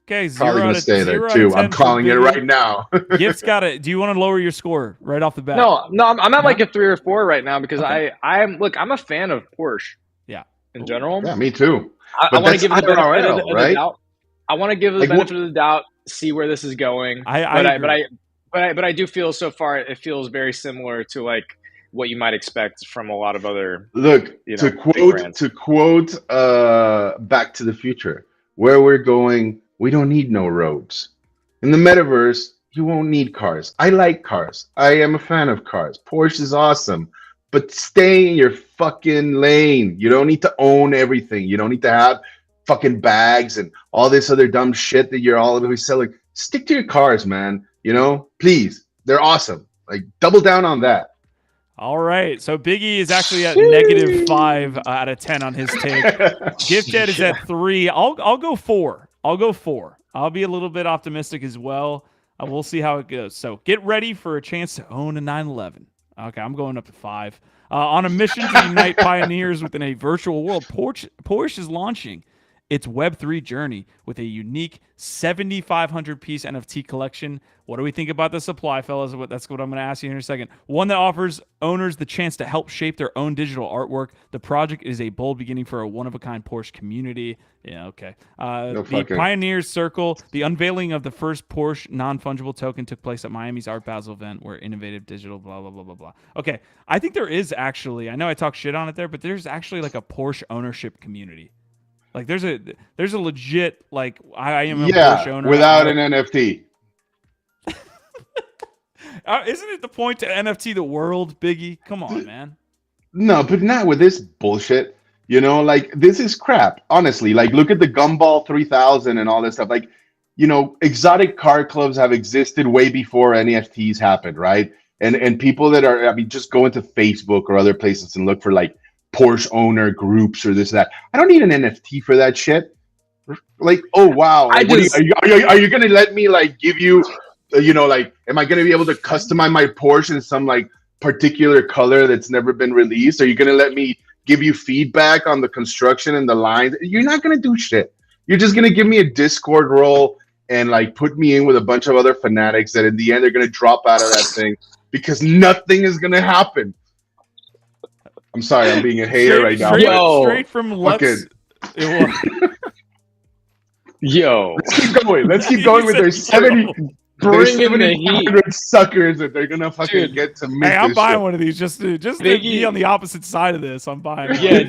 Okay, probably gonna stay there too. I'm calling it right now. Gift's got it. Do you want to lower your score right off the bat? No, I'm at like a 3 or 4 right now because I'm a fan of Porsche. Yeah, in general. Yeah, me too. I want to give the benefit of right? the doubt. I want to give the benefit of the doubt, see where this is going. But I do feel so far it feels very similar to like what you might expect from a lot of other. Look, to quote Back to the Future, where we're going. We don't need no roads. In the metaverse, you won't need cars. I like cars. I am a fan of cars. Porsche is awesome. But stay in your fucking lane. You don't need to own everything. You don't need to have fucking bags and all this other dumb shit that you're all always selling. Stick to your cars, man. Please. They're awesome. Like, double down on that. All right. So BIggie is actually at -5 out of 10 on his take. Gifted is at 3. I'll go 4. I'll be a little bit optimistic as well. We'll see how it goes. So get ready for a chance to own a 911. Okay, I'm going up to 5. On a mission to unite pioneers within a virtual world, Porsche is launching its Web3 journey with a unique 7,500-piece NFT collection. What do we think about the supply, fellas? That's what I'm going to ask you in a second. One that offers owners the chance to help shape their own digital artwork. The project is a bold beginning for a one-of-a-kind Porsche community. Yeah, okay. The Pioneers Circle, the unveiling of the first Porsche non-fungible token took place at Miami's Art Basel event where innovative digital blah, blah, blah, blah, blah. Okay, I think there is actually, I know I talk shit on it there, but there's actually like a Porsche ownership community. Like there's a legit like I am a Porsche owner without an NFT. Isn't it the point to NFT the world, BIggie? Come on, man. No, but not with this bullshit. Like this is crap. Honestly, like look at the Gumball 3000 and all this stuff. Like, exotic car clubs have existed way before NFTs happened, right? And people that are, just go into Facebook or other places and look for like Porsche owner groups or this or that. I don't need an NFT for that shit. Like, oh wow, like, are you gonna let me like give you, like, am I gonna be able to customize my Porsche in some like particular color that's never been released? Are you gonna let me give you feedback on the construction and the lines? You're not gonna do shit. You're just gonna give me a Discord role and like put me in with a bunch of other fanatics that in the end they're gonna drop out of that thing because nothing is gonna happen. I'm sorry, I'm being a hater right now. Straight from Let's. Yo, let's keep going with their 7,500 suckers that they're gonna fucking get to make. Hey, I'm buying shit. one of these just to be on the opposite side of this. I'm buying. Yeah,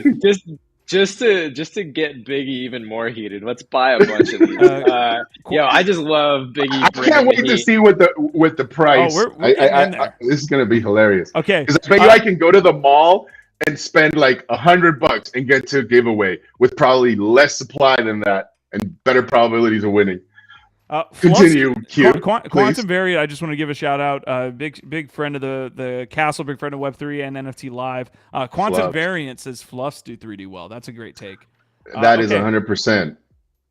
just to get Biggie even more heated, let's buy a bunch of these. I just love Biggie. I can't wait to see what the price. we're getting in there. This is gonna be hilarious. Okay, because I bet you I can go to the mall and spend like $100 and get to a giveaway with probably less supply than that and better probabilities of winning. Continue, Q. Quantum Variant, I just want to give a shout out. Big friend of the Castle, big friend of Web3 and NFT Live. Quantum Variant says fluffs do 3D well. That's a great take. That is 100%.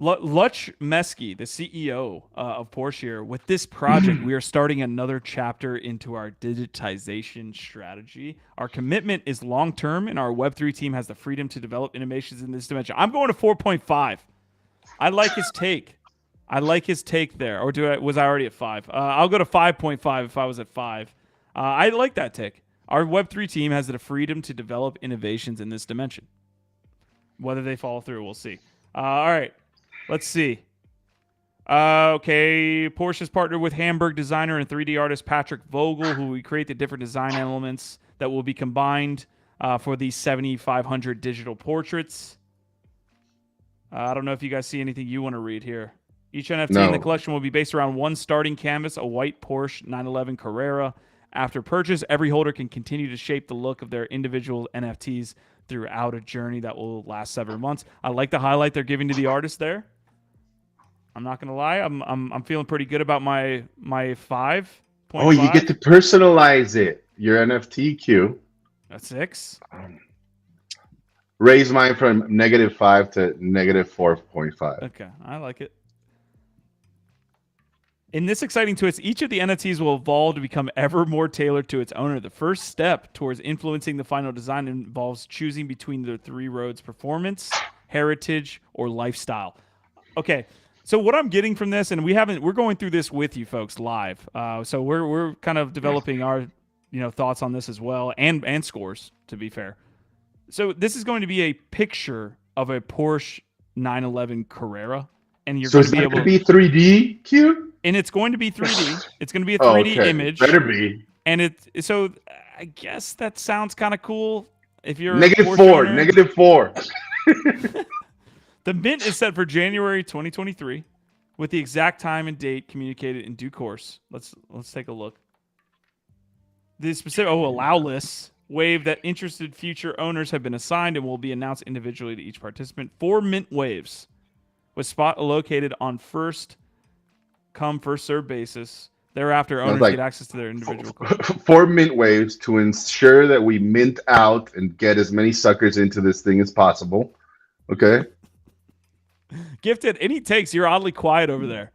Luch Meski, the CEO of Porsche here, with this project, we are starting another chapter into our digitization strategy. Our commitment is long-term, and our Web3 team has the freedom to develop innovations in this dimension. I'm going to 4.5. I like his take. I like his take there. Or was I already at 5? I'll go to 5.5 if I was at 5. I like that take. Our Web3 team has the freedom to develop innovations in this dimension. Whether they follow through, we'll see. All right. Let's see. Okay. Porsche's partnered with Hamburg designer and 3D artist Patrick Vogel, who will create the different design elements that will be combined for these 7,500 digital portraits. I don't know if you guys see anything you want to read here. Each NFT in the collection will be based around one starting canvas, a white Porsche 911 Carrera. After purchase, every holder can continue to shape the look of their individual NFTs throughout a journey that will last several months. I like the highlight they're giving to the artist there. I'm not gonna lie, I'm feeling pretty good about my 5. Oh, you get to personalize it. Your NFTQ. That's 6. Raise mine from -5 to -4.5. Okay, I like it. In this exciting twist, each of the NFTs will evolve to become ever more tailored to its owner. The first step towards influencing the final design involves choosing between the 3 roads: performance, heritage, or lifestyle. Okay, so what I'm getting from this, and we're going through this with you folks live. So we're kind of developing our thoughts on this as well, and scores, to be fair. So this is going to be a picture of a Porsche 911 Carrera, and you're going to be able to be 3D, Q? And it's going to be 3D. It's going to be a 3D image. Better be. And so I guess that sounds kind of cool if you're -4. -4. The mint is set for January 2023, with the exact time and date communicated in due course. Let's take a look. The specific allow lists wave that interested future owners have been assigned and will be announced individually to each participant. 4 mint waves, with spot located on first come first serve basis. Thereafter, owners get access to their individual coins. 4 mint waves to ensure that we mint out and get as many suckers into this thing as possible. Okay. Gifted, any takes? You're oddly quiet over there.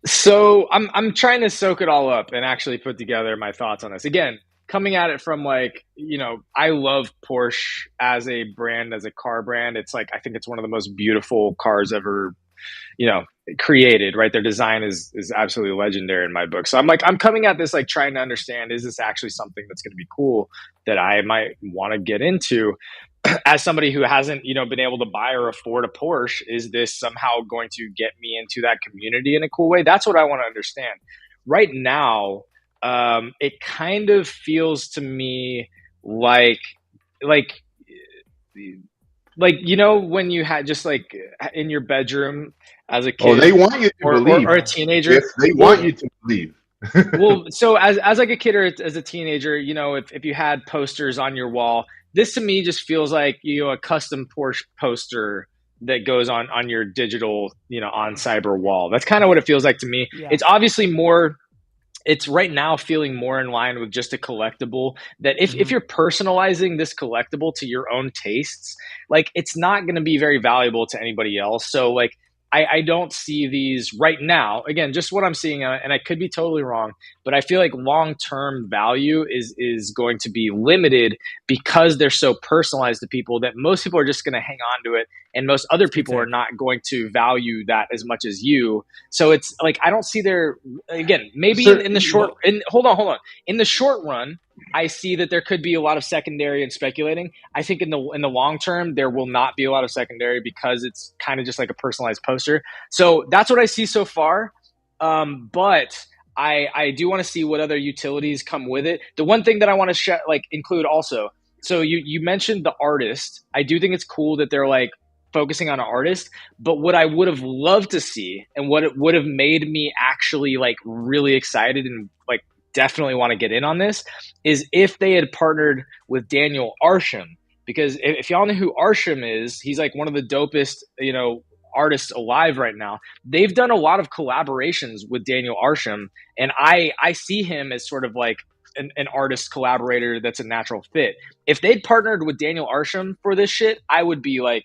So I'm trying to soak it all up and actually put together my thoughts on this. Again, coming at it from I love Porsche as a brand, as a car brand. It's I think it's one of the most beautiful cars ever created, right? Their design is absolutely legendary in my book. So I'm coming at this trying to understand, is this actually something that's going to be cool that I might want to get into? As somebody who hasn't been able to buy or afford a Porsche, is this somehow going to get me into that community in a cool way? That's what I want to understand. Right now, it kind of feels to me like when you had just in your bedroom as a kid. Oh, they want you to believe. Or a teenager. Yes, they want you to believe. Well, so as a kid or as a teenager, if you had posters on your wall, this to me just feels like a custom Porsche poster that goes on your digital, on cyber wall. That's kind of what it feels like to me. Yeah. It's obviously more. It's right now feeling more in line with just a collectible that if you're personalizing this collectible to your own tastes, it's not going to be very valuable to anybody else. So I don't see these right now. Again, just what I'm seeing, and I could be totally wrong, but I feel like long-term value is going to be limited because they're so personalized to people that most people are just going to hang on to it, and most other people are not going to value that as much as you. So it's I don't see maybe in the short. Hold on. In the short run, I see that there could be a lot of secondary and speculating. I think in the long term, there will not be a lot of secondary because it's kind of just like a personalized poster. So that's what I see so far. But I do want to see what other utilities come with it. The one thing that I want to include also So you mentioned the artist. I do think it's cool that they're like focusing on an artist, but what I would have loved to see and what it would have made me actually like really excited and like definitely want to get in on this is if they had partnered with Daniel Arsham. Because if y'all know who Arsham is, he's like one of the dopest, artists alive right now. They've done a lot of collaborations with Daniel Arsham, and I see him as sort of like an artist collaborator that's a natural fit. If they'd partnered with Daniel Arsham for this shit, I would be like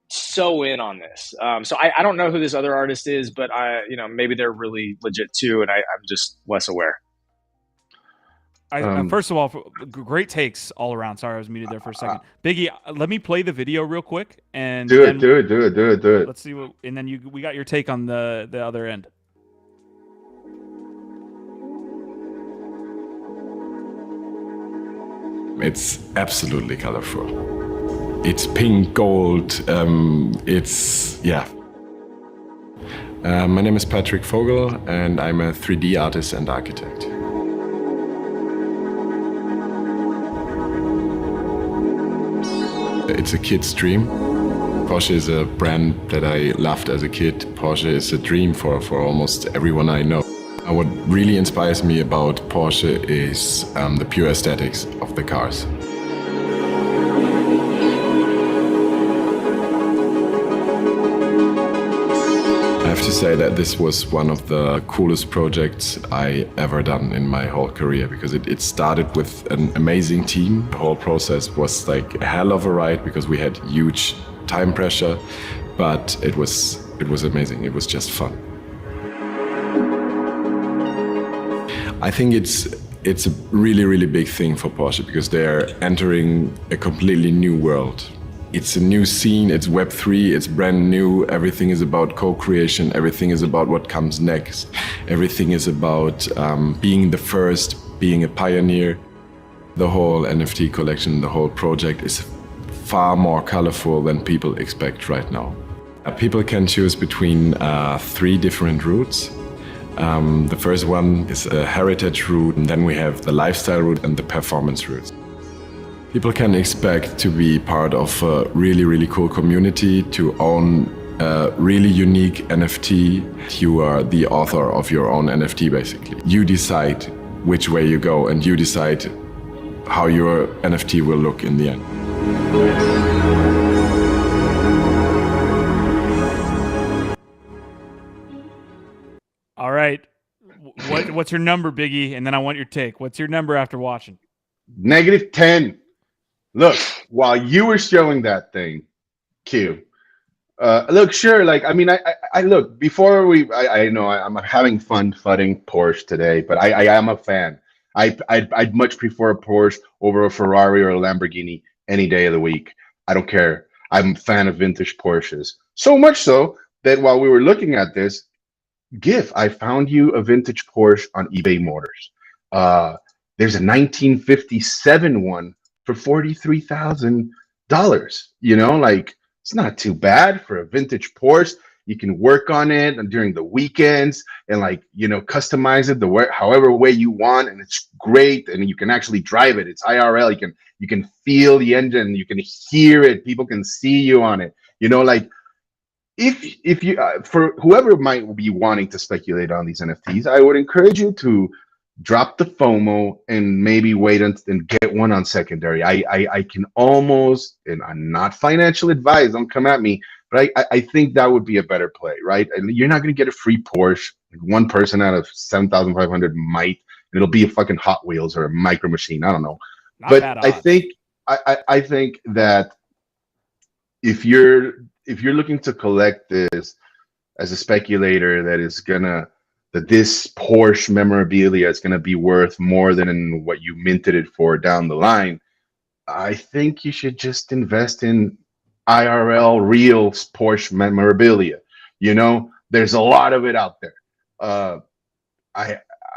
so in on this. So I don't know who this other artist is, but maybe they're really legit too, and I'm just less aware. First of all, great takes all around. Sorry, I was muted there for a second. BIggie, let me play the video real quick and do it. Let's see what, and then we got your take on the other end. It's absolutely colorful. It's pink, gold. My name is Patrick Vogel, and I'm a 3D artist and architect. It's a kid's dream. Porsche is a brand that I loved as a kid. Porsche is a dream for almost everyone I know. What really inspires me about Porsche is the pure aesthetics of the cars. I have to say that this was one of the coolest projects I ever done in my whole career, because it started with an amazing team. The whole process was like a hell of a ride because we had huge time pressure, but it was amazing. It was just fun. I think it's a really, really big thing for Porsche because they're entering a completely new world. It's a new scene, it's Web3, it's brand new, everything is about co-creation, everything is about what comes next. Everything is about being the first, being a pioneer. The whole NFT collection, the whole project is far more colorful than people expect right now. People can choose between 3 different routes. The first one is a heritage route, and then we have the lifestyle route and the performance route. People can expect to be part of a really, really cool community, to own a really unique NFT. You are the author of your own NFT, basically. You decide which way you go, and you decide how your NFT will look in the end. All right. What's your number, BIggie? And then I want your take. What's your number after watching? -10. Look, while you were showing that thing, Q. Look, sure. Like, I mean, I look before I know I'm having fun fudding Porsche today, but I am a fan. I'd much prefer a Porsche over a Ferrari or a Lamborghini any day of the week. I don't care. I'm a fan of vintage Porsches. So much so that while we were looking at this, GIF, I found you a vintage Porsche on eBay Motors. There's a 1957 one for $43,000. Like, it's not too bad for a vintage Porsche. You can work on it during the weekends and customize it however way you want, and it's great. And you can actually drive it. It's IRL. You can feel the engine. You can hear it. People can see you on it. If you for whoever might be wanting to speculate on these NFTs, I would encourage you to drop the FOMO and maybe wait and get one on secondary. I can almost, and I'm not financial advice, don't come at me, but I think that would be a better play, right? You're not going to get a free Porsche. One person out of 7,500 might, and it'll be a fucking Hot Wheels or a Micro Machine. I don't know. Not but bad I odds. think that if you're looking to collect this as a speculator, that this Porsche memorabilia is going to be worth more than what you minted it for down the line, I think you should just invest in IRL real Porsche memorabilia. There's a lot of it out there.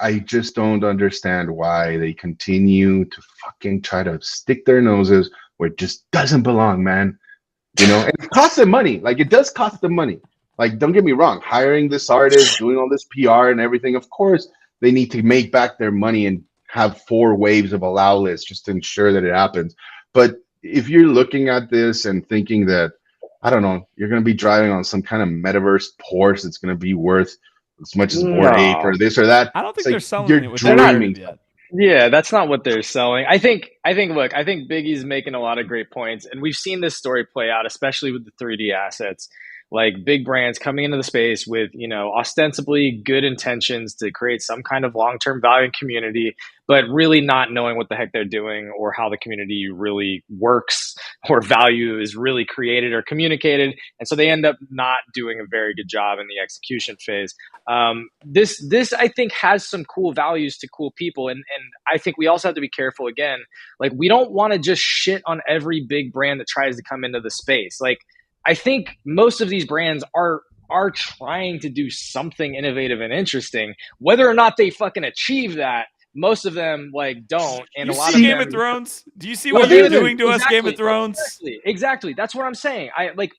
I just don't understand why they continue to fucking try to stick their noses where it just doesn't belong, man. And it costs them money. Like, it does cost them money. Like, don't get me wrong, hiring this artist, doing all this PR and everything, of course, they need to make back their money and have 4 waves of allow lists just to ensure that it happens. But if you're looking at this and thinking that, I don't know, you're going to be driving on some kind of metaverse Porsche that's going to be worth as much as Bored Ape or this or that, I don't think it's they're like selling you're it with dreaming. yet. Yeah, that's not what they're selling. Look, I think Biggie's making a lot of great points, and we've seen this story play out, especially with the 3D assets. Like big brands coming into the space with, ostensibly good intentions to create some kind of long-term value and community, but really not knowing what the heck they're doing or how the community really works or value is really created or communicated. And so they end up not doing a very good job in the execution phase. This I think has some cool values to cool people. And I think we also have to be careful again. Like, we don't want to just shit on every big brand that tries to come into the space. Like, I think most of these brands are trying to do something innovative and interesting. Whether or not they fucking achieve that, most of them don't. And You a lot see of Game them, of Thrones? Do you see what you're doing to us, Game of Thrones? Exactly. That's what I'm saying.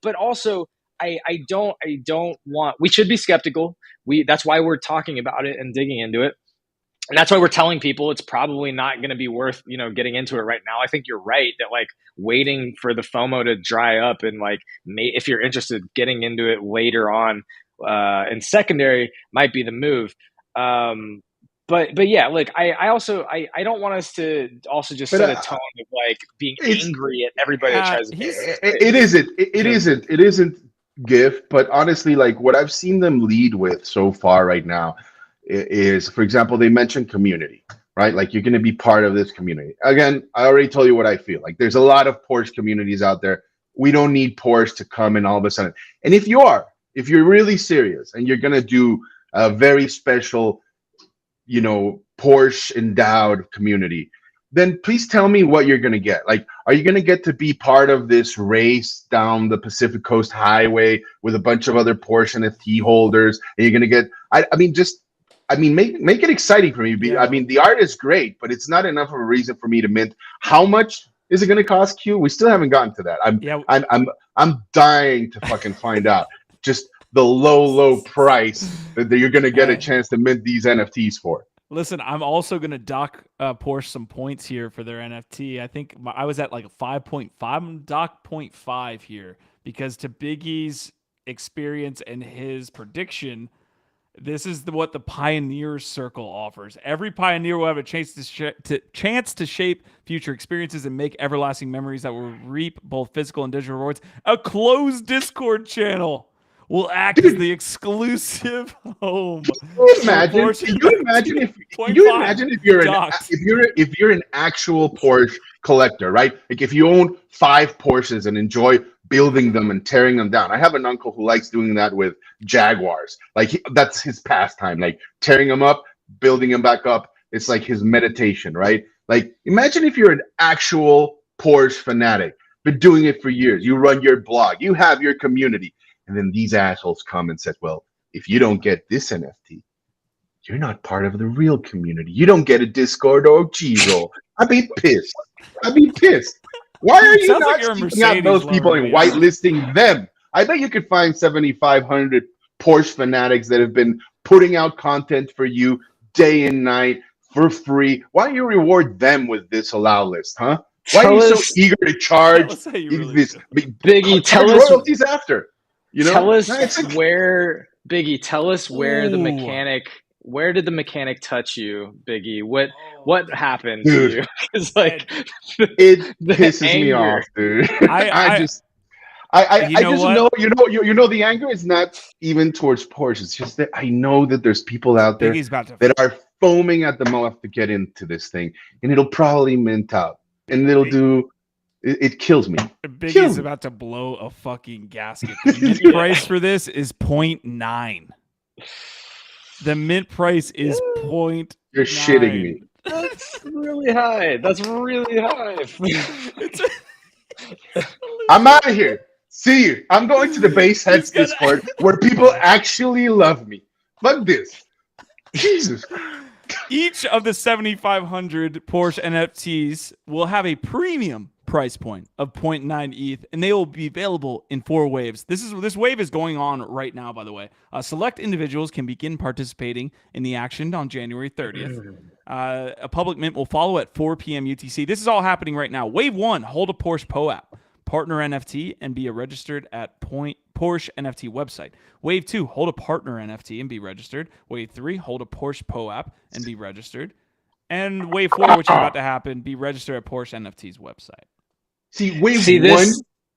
But also I don't want. We should be skeptical. That's why we're talking about it and digging into it. And that's why we're telling people it's probably not going to be worth, getting into it right now. I think you're right that waiting for the FOMO to dry up and if you're interested, getting into it later on in secondary might be the move. But yeah, look, I also don't want us to also just set a tone of being angry at everybody that tries to. It isn't GIF, but honestly, what I've seen them lead with so far right now is, for example, they mentioned community, right? Like, you're going to be part of this community. Again, I already told you what I feel. Like, there's a lot of Porsche communities out there. We don't need Porsche to come and all of a sudden. And if you're really serious and you're going to do a very special, Porsche endowed community, then please tell me what you're going to get. Like, are you going to get to be part of this race down the Pacific Coast Highway with a bunch of other Porsche NFT holders? And you're going to get, make it exciting for me. Yeah. I mean, the art is great, but it's not enough of a reason for me to mint. How much is it going to cost, Q? We still haven't gotten to that. I'm dying to fucking find out just the low price that you're going to get a chance to mint these NFTs for. Listen, I'm also going to dock Porsche some points here for their NFT. I think I was at 5.5. I'm dock 0.5 here because, to Biggie's experience and his prediction, this is what the Pioneer Circle offers. Every pioneer will have a chance to shape future experiences and make everlasting memories that will reap both physical and digital rewards. A closed Discord channel will act as the exclusive home. Can you imagine if you're an actual Porsche collector, right? Like, if you own 5 Porsches and enjoy building them and tearing them down. I have an uncle who likes doing that with Jaguars. That's his pastime, tearing them up, building them back up. It's like his meditation, right? Imagine if you're an actual Porsche fanatic, been doing it for years. You run your blog, you have your community, and then these assholes come and said, well, if you don't get this NFT, you're not part of the real community. You don't get a Discord or G-roll. I'd be pissed. Why are you not seeking out those people and whitelisting them? I bet you could find 7,500 Porsche fanatics that have been putting out content for you day and night for free. Why don't you reward them with this allow list, huh? Why are you so eager to charge this? Biggie, tell us royalties after. Tell us where Biggie. Tell us where the mechanic. Where did the mechanic touch you, Biggie? What happened to you? Because it pisses me off, dude. I just know. You know, the anger is not even towards Porsche. It's just that I know that there's people out there that are foaming at the mouth to get into this thing, and it'll probably mint out, and it'll do. It kills me. Biggie's about to blow a fucking gasket. The mint price for this is 0.9. The mint price is 0.9. You're shitting me. That's really high. I'm out of here. See you. I'm going to the Base Heads Discord where people actually love me. Fuck this. Jesus. Each of the 7,500 Porsche NFTs will have a premium price point of 0.9 ETH, and they will be available in 4 waves. This wave is going on right now, by the way. Select individuals can begin participating in the action on January 30th. A public mint will follow at 4 p.m. UTC. This is all happening right now. Wave 1, hold a Porsche POAP, partner NFT, and be registered at Porsche NFT website. Wave 2, hold a partner NFT and be registered. Wave 3, hold a Porsche POAP and be registered. And Wave 4, which is about to happen, be registered at Porsche NFT's website. See, Wave 1,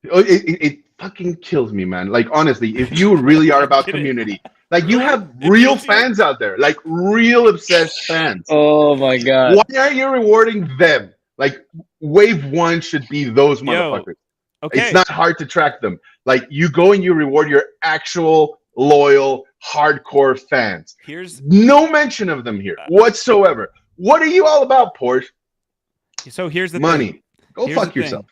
it fucking kills me, man. Like, honestly, if you really are about community, like, you have real fans out there, like, real obsessed fans. Oh, my God. Why aren't you rewarding them? Like, Wave 1 should be those motherfuckers. Okay. It's not hard to track them. Like, you go and you reward your actual, loyal, hardcore fans. Here's no mention of them here whatsoever. What are you all about, Porsche? So here's the money. Thing. Go here's fuck yourself.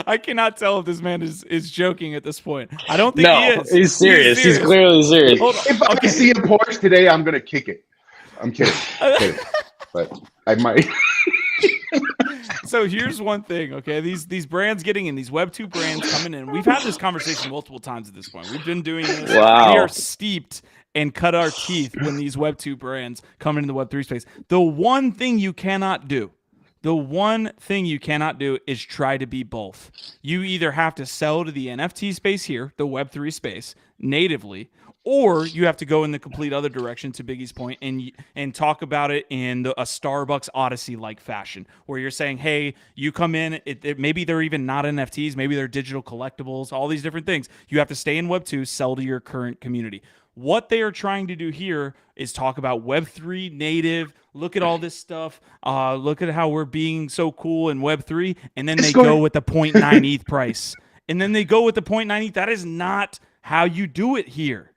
I cannot tell if this man is joking at this point. I don't think he is. He's serious. He's clearly serious. If I see a Porsche today, I'm gonna kick it. I'm kidding. But I might. So here's one thing, okay? These brands getting in, these Web2 brands coming in. We've had this conversation multiple times at this point. We've been doing this. Wow. We are steeped and cut our teeth when these Web2 brands come into the Web3 space. The one thing you cannot do is try to be both. You either have to sell to the NFT space here, the Web3 space, natively, or you have to go in the complete other direction, to Biggie's point, and talk about it in a Starbucks Odyssey-like fashion, where you're saying, hey, you come in, maybe they're even not NFTs, maybe they're digital collectibles, all these different things. You have to stay in Web 2, sell to your current community. What they are trying to do here is talk about Web3 native, look at all this stuff, look at how we're being so cool in Web3, and then they go with the 0.9 ETH price. And then they go with the 0.9 ETH. That is not how you do it here.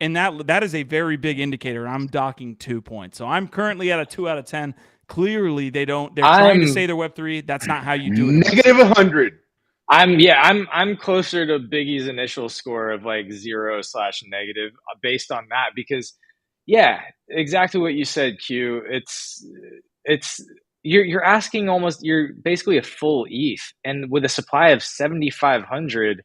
And that is a very big indicator. I'm docking 2 points. So I'm currently at a 2 out of 10. Clearly, they're trying to say they're Web3. That's not how you do it. Negative 100. I'm closer to Biggie's initial score of like 0/- based on that, because exactly what you said, Q. You're asking you're basically a full ETH, and with a supply of 7,500.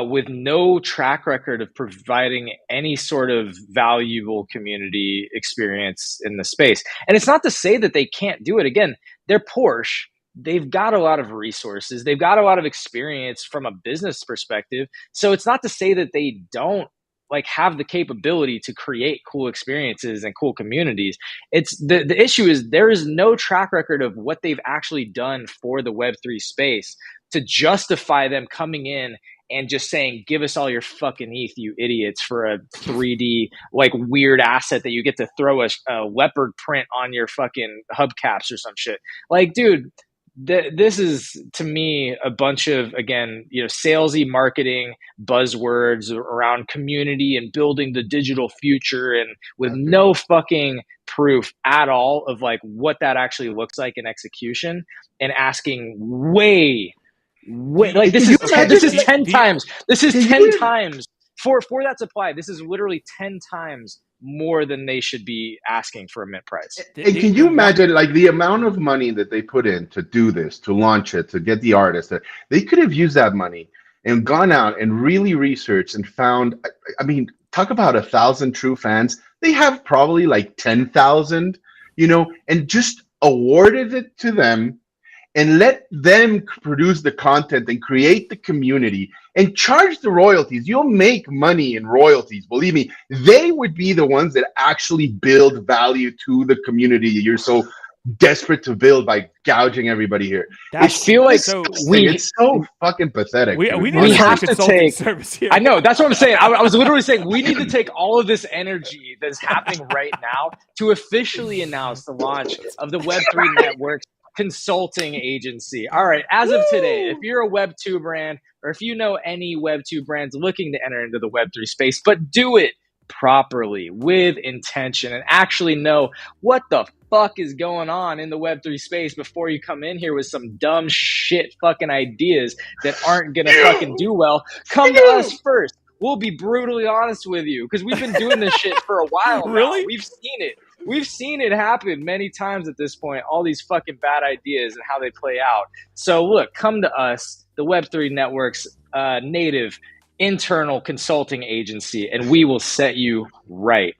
With no track record of providing any sort of valuable community experience in the space. And it's not to say that they can't do it. Again, they're Porsche. They've got a lot of resources. They've got a lot of experience from a business perspective. So it's not to say that they don't have the capability to create cool experiences and cool communities. It's the issue is there is no track record of what they've actually done for the Web3 space to justify them coming in and just saying, give us all your fucking ETH, you idiots, for a 3D weird asset that you get to throw a leopard print on your fucking hubcaps or some shit. Dude, this is, to me, a bunch of, again, salesy marketing buzzwords around community and building the digital future, and with no fucking proof at all of what that actually looks like in execution, and asking this is 10 times. This is 10 times for that supply. This is literally 10 times more than they should be asking for a mint price. And can you imagine the amount of money that they put in to do this, to launch it, to get the artists? They could have used that money and gone out and really researched and found. I mean, talk about 1,000 true fans. They have probably 10,000, and just awarded it to them. And let them produce the content and create the community and charge the royalties. You'll make money in royalties. Believe me, they would be the ones that actually build value to the community you're so desperate to build by gouging everybody here. I feel like it's so fucking pathetic. We have to take service here. I know, that's what I'm saying. I was literally saying we need to take all of this energy that's happening right now to officially announce the launch of the Web3 Network's consulting agency. All right, as of today, if you're a Web2 brand, or if you know any Web2 brands looking to enter into the Web3 space, but do it properly with intention and actually know what the fuck is going on in the Web3 space before you come in here with some dumb shit fucking ideas that aren't gonna fucking do well, come to us first. We'll be brutally honest with you because we've been doing this shit for a while now. Really? We've seen it. We've seen it happen many times at this point, all these fucking bad ideas and how they play out. So look, come to us, the Web3 Network's native internal consulting agency, and we will set you right.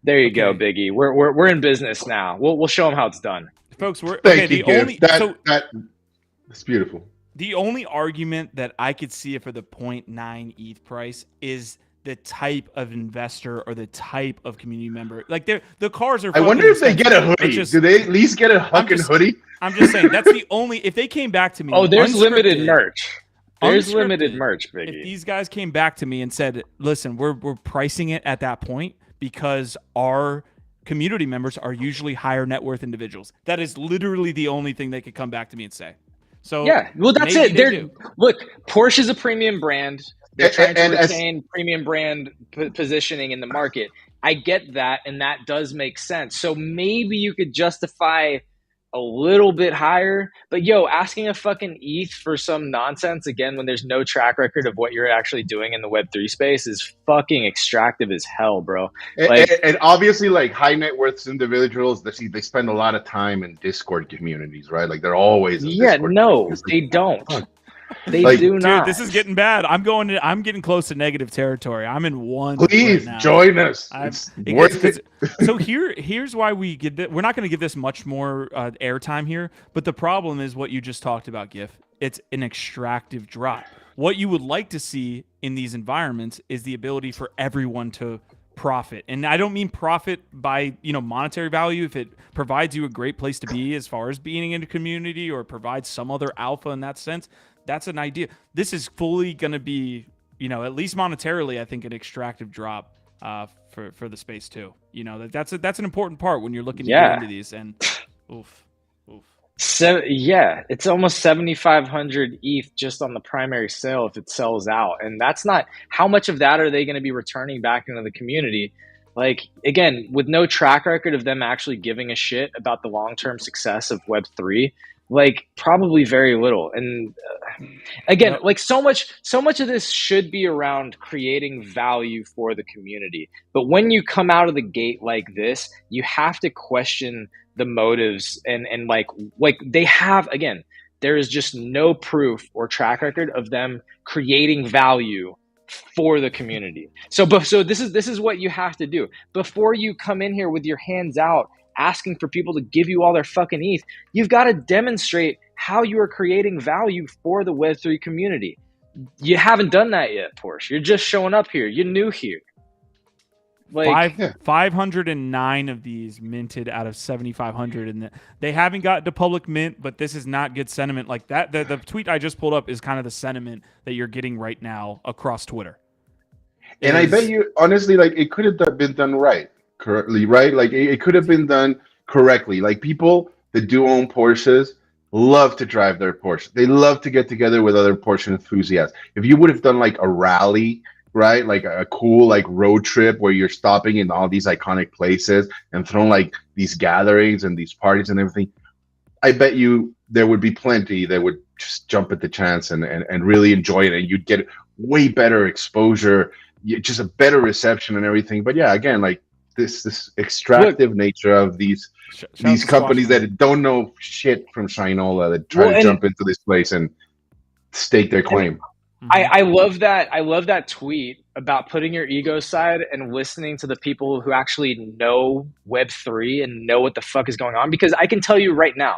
There you go, Biggie. We're in business now. We'll show them how it's done. Folks, Thank you, Gift. That's beautiful. The only argument that I could see for the 0.9 ETH price is the type of investor or the type of community member. Like the cars are. I wonder if they get a hoodie. Do they at least get a fucking hoodie? I'm just saying that's the only. If they came back to me, there's limited merch. There's limited merch, Biggie. If these guys came back to me and said, "Listen, we're pricing it at that point because our community members are usually higher net worth individuals," that is literally the only thing they could come back to me and say. So yeah, well, that's it. Look, Porsche is a premium brand. They're trying to retain premium brand positioning in the market. I get that, and that does make sense. So maybe you could justify a little bit higher, but asking a fucking ETH for some nonsense again when there's no track record of what you're actually doing in the Web3 space is fucking extractive as hell, bro. And obviously, like high net worth individuals, they spend a lot of time in Discord communities, right? Like they're always in Discord communities. They don't. They do not. Dude, this is getting bad. I'm getting close to negative territory. I'm in one. Please right join us. It's worth it. So here's why we get that. We're not going to give this much more airtime here, but the problem is what you just talked about, Gif. It's an extractive drop. What you would like to see in these environments is the ability for everyone to profit. And I don't mean profit by, monetary value. If it provides you a great place to be as far as being in a community or provides some other alpha in that sense, that's an idea. This is fully going to be, at least monetarily, I think an extractive drop for the space too. That's an important part when you're looking to get into these. And oof. So it's almost 7,500 ETH just on the primary sale if it sells out, and that's not how much of that are they going to be returning back into the community. Like again, with no track record of them actually giving a shit about the long-term success of Web3. Like probably very little. And again, like so much of this should be around creating value for the community. But when you come out of the gate like this, you have to question the motives and like they have, again, there is just no proof or track record of them creating value for the community. So this is what you have to do before you come in here with your hands out asking for people to give you all their fucking ETH. You've got to demonstrate how you are creating value for the Web3 community. You haven't done that yet, Porsche. You're just showing up here. You're new here. 509 of these minted out of 7,500, and they haven't got to public mint, but this is not good sentiment like that. The tweet I just pulled up is kind of the sentiment that you're getting right now across Twitter. And I bet you, honestly, like it could have been done correctly, right? Like it could have been done correctly. Like people that do own Porsches love to drive their Porsche. They love to get together with other Porsche enthusiasts. If you would have done like a rally, right? Like a cool like road trip where you're stopping in all these iconic places and throwing like these gatherings and these parties and everything, I bet you there would be plenty that would just jump at the chance and really enjoy it, and you'd get way better exposure, just a better reception and everything. But yeah, again, like this extractive nature of these companies that don't know shit from Shinola that try to jump into this place and stake their claim. I love that. I love that tweet about putting your ego aside and listening to the people who actually know Web3 and know what the fuck is going on. Because I can tell you right now,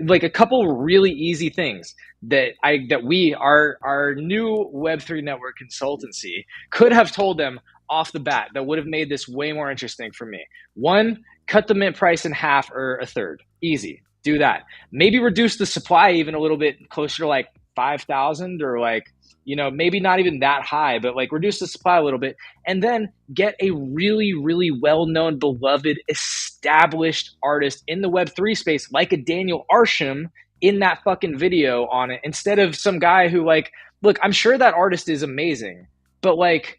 like a couple really easy things that our new Web3 network consultancy could have told them off the bat that would have made this way more interesting for me. One, cut the mint price in half or a third. Easy. Do that. Maybe reduce the supply even a little bit closer to like 5,000 or like, maybe not even that high, but like reduce the supply a little bit, and then get a really, really well-known, beloved, established artist in the Web3 space, like a Daniel Arsham in that fucking video on it, instead of some guy who like, look, I'm sure that artist is amazing, but like,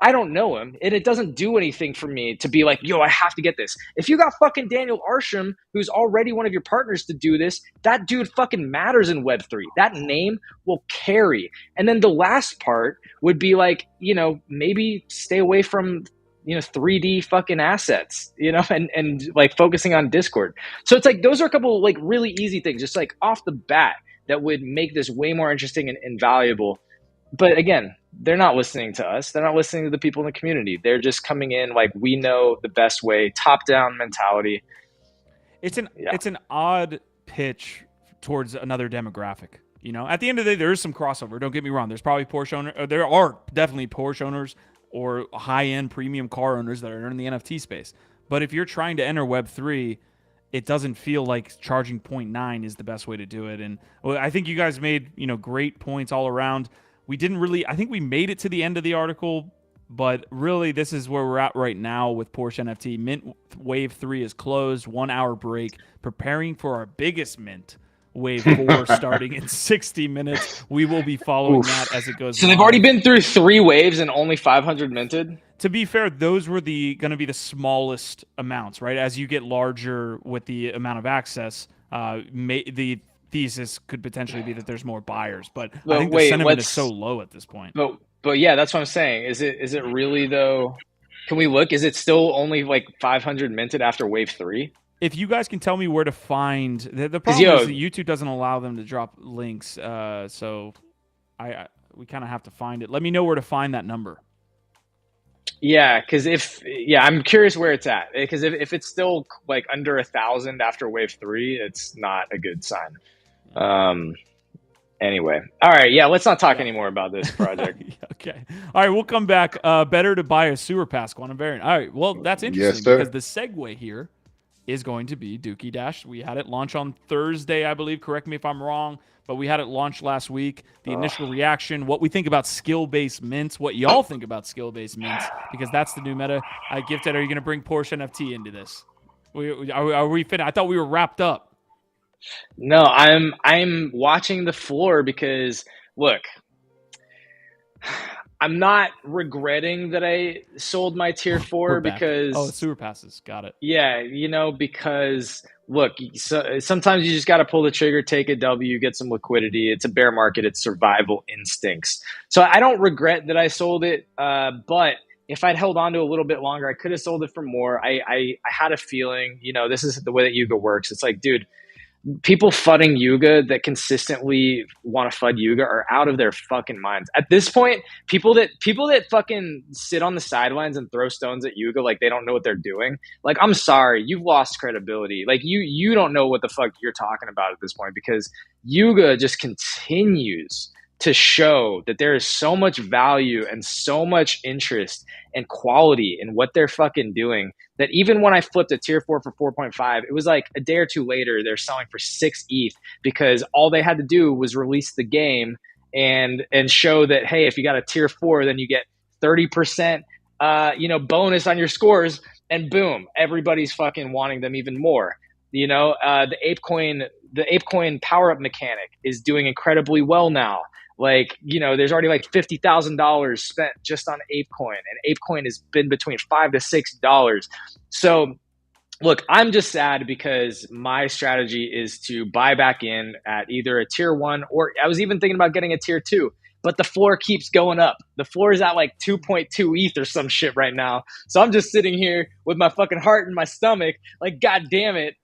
I don't know him, and it doesn't do anything for me to be like, yo, I have to get this. If you got fucking Daniel Arsham, who's already one of your partners, to do this, that dude fucking matters in Web3. That name will carry. And then the last part would be like, you know, maybe stay away from, you know, 3D fucking assets, you know, and like focusing on Discord. So it's like, those are a couple of like really easy things, just like off the bat, that would make this way more interesting and valuable. But again, they're not listening to us. They're not listening to the people in the community. They're just coming in like, we know the best way, top down mentality. It's an odd pitch towards another demographic. You know, at the end of the day, there is some crossover. Don't get me wrong. There's probably Porsche owners. There are definitely Porsche owners or high-end premium car owners that are in the NFT space. But if you're trying to enter Web3, it doesn't feel like charging 0.9 is the best way to do it. And well, I think you guys made, you know, great points all around. We didn't really, I think we made it to the end of the article, but really this is where we're at right now with Porsche NFT. Mint Wave 3 is closed, 1 hour break, preparing for our biggest mint, Wave 4, starting in 60 minutes. We will be following that as it goes. So they've already been through 3 waves and only 500 minted? To be fair, those were going to be the smallest amounts, right? As you get larger with the amount of access, the thesis could potentially be that there's more buyers, but I think the sentiment is so low at this point. But yeah, that's what I'm saying. Is it really though? Can we look? Is it still only like 500 minted after wave 3? If you guys can tell me where to find the problem is that YouTube doesn't allow them to drop links, so we kind of have to find it. Let me know where to find that number. Yeah, because I'm curious where it's at. Because if it's still like under 1,000 after wave 3, it's not a good sign. Anyway, all right, yeah, let's not talk anymore about this project. Okay, all right, we'll come back. Better to buy a sewer pass quantum variant. All right, well, that's interesting because the segue here is going to be DookeyDash. We had it launch on Thursday, I believe. Correct me if I'm wrong, but we had it launch last week. The initial reaction, what we think about skill-based mints, what y'all think about skill-based mints, because that's the new meta. Gifted, are you going to bring Porsche NFT into this? Are we finished? I thought we were wrapped up. No, I'm watching the floor because, look, I'm not regretting that I sold my tier 4 because sewer passes, got it. Yeah, you know, because look, sometimes you just got to pull the trigger, take a W, get some liquidity. It's a bear market, it's survival instincts. So I don't regret that I sold it, but if I'd held on to a little bit longer, I could have sold it for more. I had a feeling, you know, this is the way that Yuga works. It's like, dude, people fudding Yuga that consistently want to fud Yuga are out of their fucking minds. At this point, people that fucking sit on the sidelines and throw stones at Yuga like they don't know what they're doing. Like, I'm sorry, you've lost credibility. Like, you don't know what the fuck you're talking about at this point, because Yuga just continues to show that there is so much value and so much interest and quality in what they're fucking doing that even when I flipped a tier 4 for 4.5, it was like a day or two later, they're selling for 6 ETH because all they had to do was release the game and show that, hey, if you got a tier 4, then you get 30%, bonus on your scores, and boom, everybody's fucking wanting them even more. You know, the ApeCoin power up mechanic is doing incredibly well now. Like, you know, there's already like $50,000 spent just on ApeCoin, and ApeCoin has been between $5 to $6. So, look, I'm just sad because my strategy is to buy back in at either a tier 1, or I was even thinking about getting a tier 2, but the floor keeps going up. The floor is at like 2.2 ETH or some shit right now. So I'm just sitting here with my fucking heart in my stomach, like, God damn it.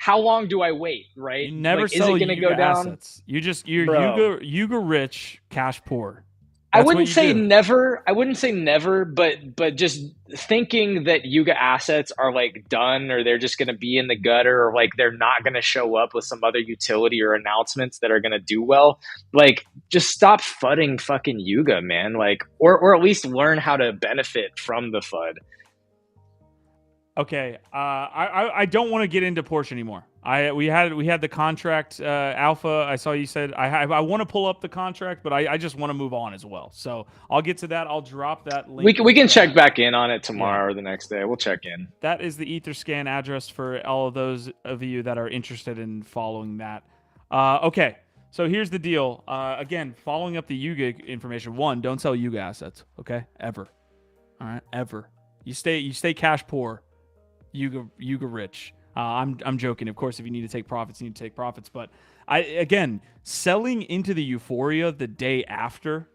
How long do I wait, right? You never like, sell is it gonna Yuga go down? assets. You're Yuga rich, cash poor. I wouldn't say never, but just thinking that Yuga assets are like done, or they're just going to be in the gutter, or like they're not going to show up with some other utility or announcements that are going to do well. Like, just stop fudding fucking Yuga, man. Like, or at least learn how to benefit from the FUD. Okay, I don't want to get into Porsche anymore. We had the contract alpha. I saw you said I want to pull up the contract, but I just want to move on as well. So I'll get to that. I'll drop that link. We can check back in on it tomorrow or the next day. We'll check in. That is the Etherscan address for all of those of you that are interested in following that. Okay, So here's the deal. Again, following up the Yuga information. One, don't sell Yuga assets. Okay, ever. All right, ever. You stay cash poor. Yuga rich. I'm joking. Of course, if you need to take profits, you need to take profits. But selling into the euphoria the day after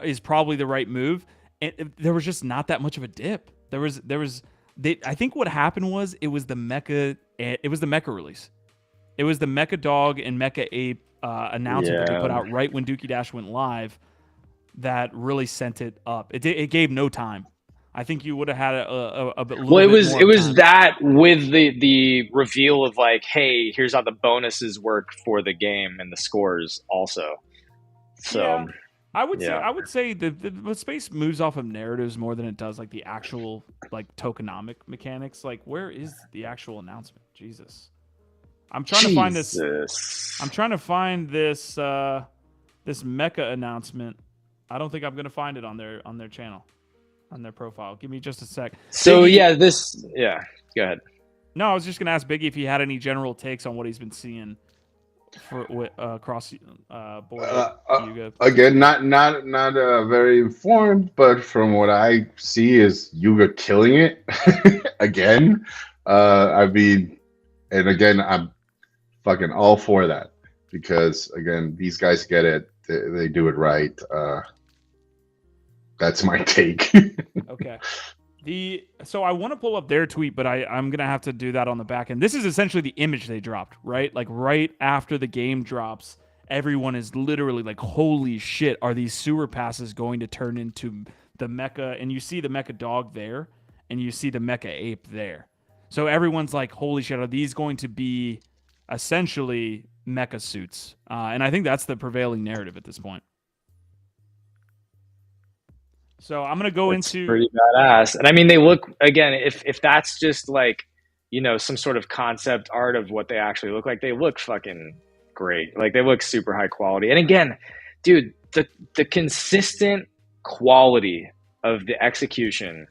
is probably the right move. And there was just not that much of a dip. I think what happened was it was the Mecha release. It was the Mecha Dog and Mecha Ape announcement that they put out right when DookeyDash went live that really sent it up. It gave no time. I think you would have had a bit. Well, it was that with the reveal of like, hey, here's how the bonuses work for the game and the scores also. So yeah, I would say the space moves off of narratives more than it does like the actual like tokenomic mechanics. Like, where is the actual announcement? Jesus, I'm trying to find this. I'm trying to find this this Mecha announcement. I don't think I'm gonna find it on their channel. On their profile. Give me just a sec. So Biggie, go ahead. No, I was just gonna ask Biggie if he had any general takes on what he's been seeing for across board. Again, not very informed, but from what I see is Yuga killing it again. I mean, and again, I'm fucking all for that because again, these guys get it. They do it right. That's my take. Okay. So I want to pull up their tweet, but I'm gonna have to do that on the back end. This is essentially the image they dropped, right? Like right after the game drops, everyone is literally like, "Holy shit! Are these sewer passes going to turn into the Mecha?" And you see the Mecha Dog there, and you see the Mecha Ape there. So everyone's like, "Holy shit! Are these going to be essentially Mecha suits?" And I think that's the prevailing narrative at this point. So I'm gonna go into pretty badass, and I mean they look again. If that's just like some sort of concept art of what they actually look like, they look fucking great. Like they look super high quality. And again, dude, the consistent quality of the execution.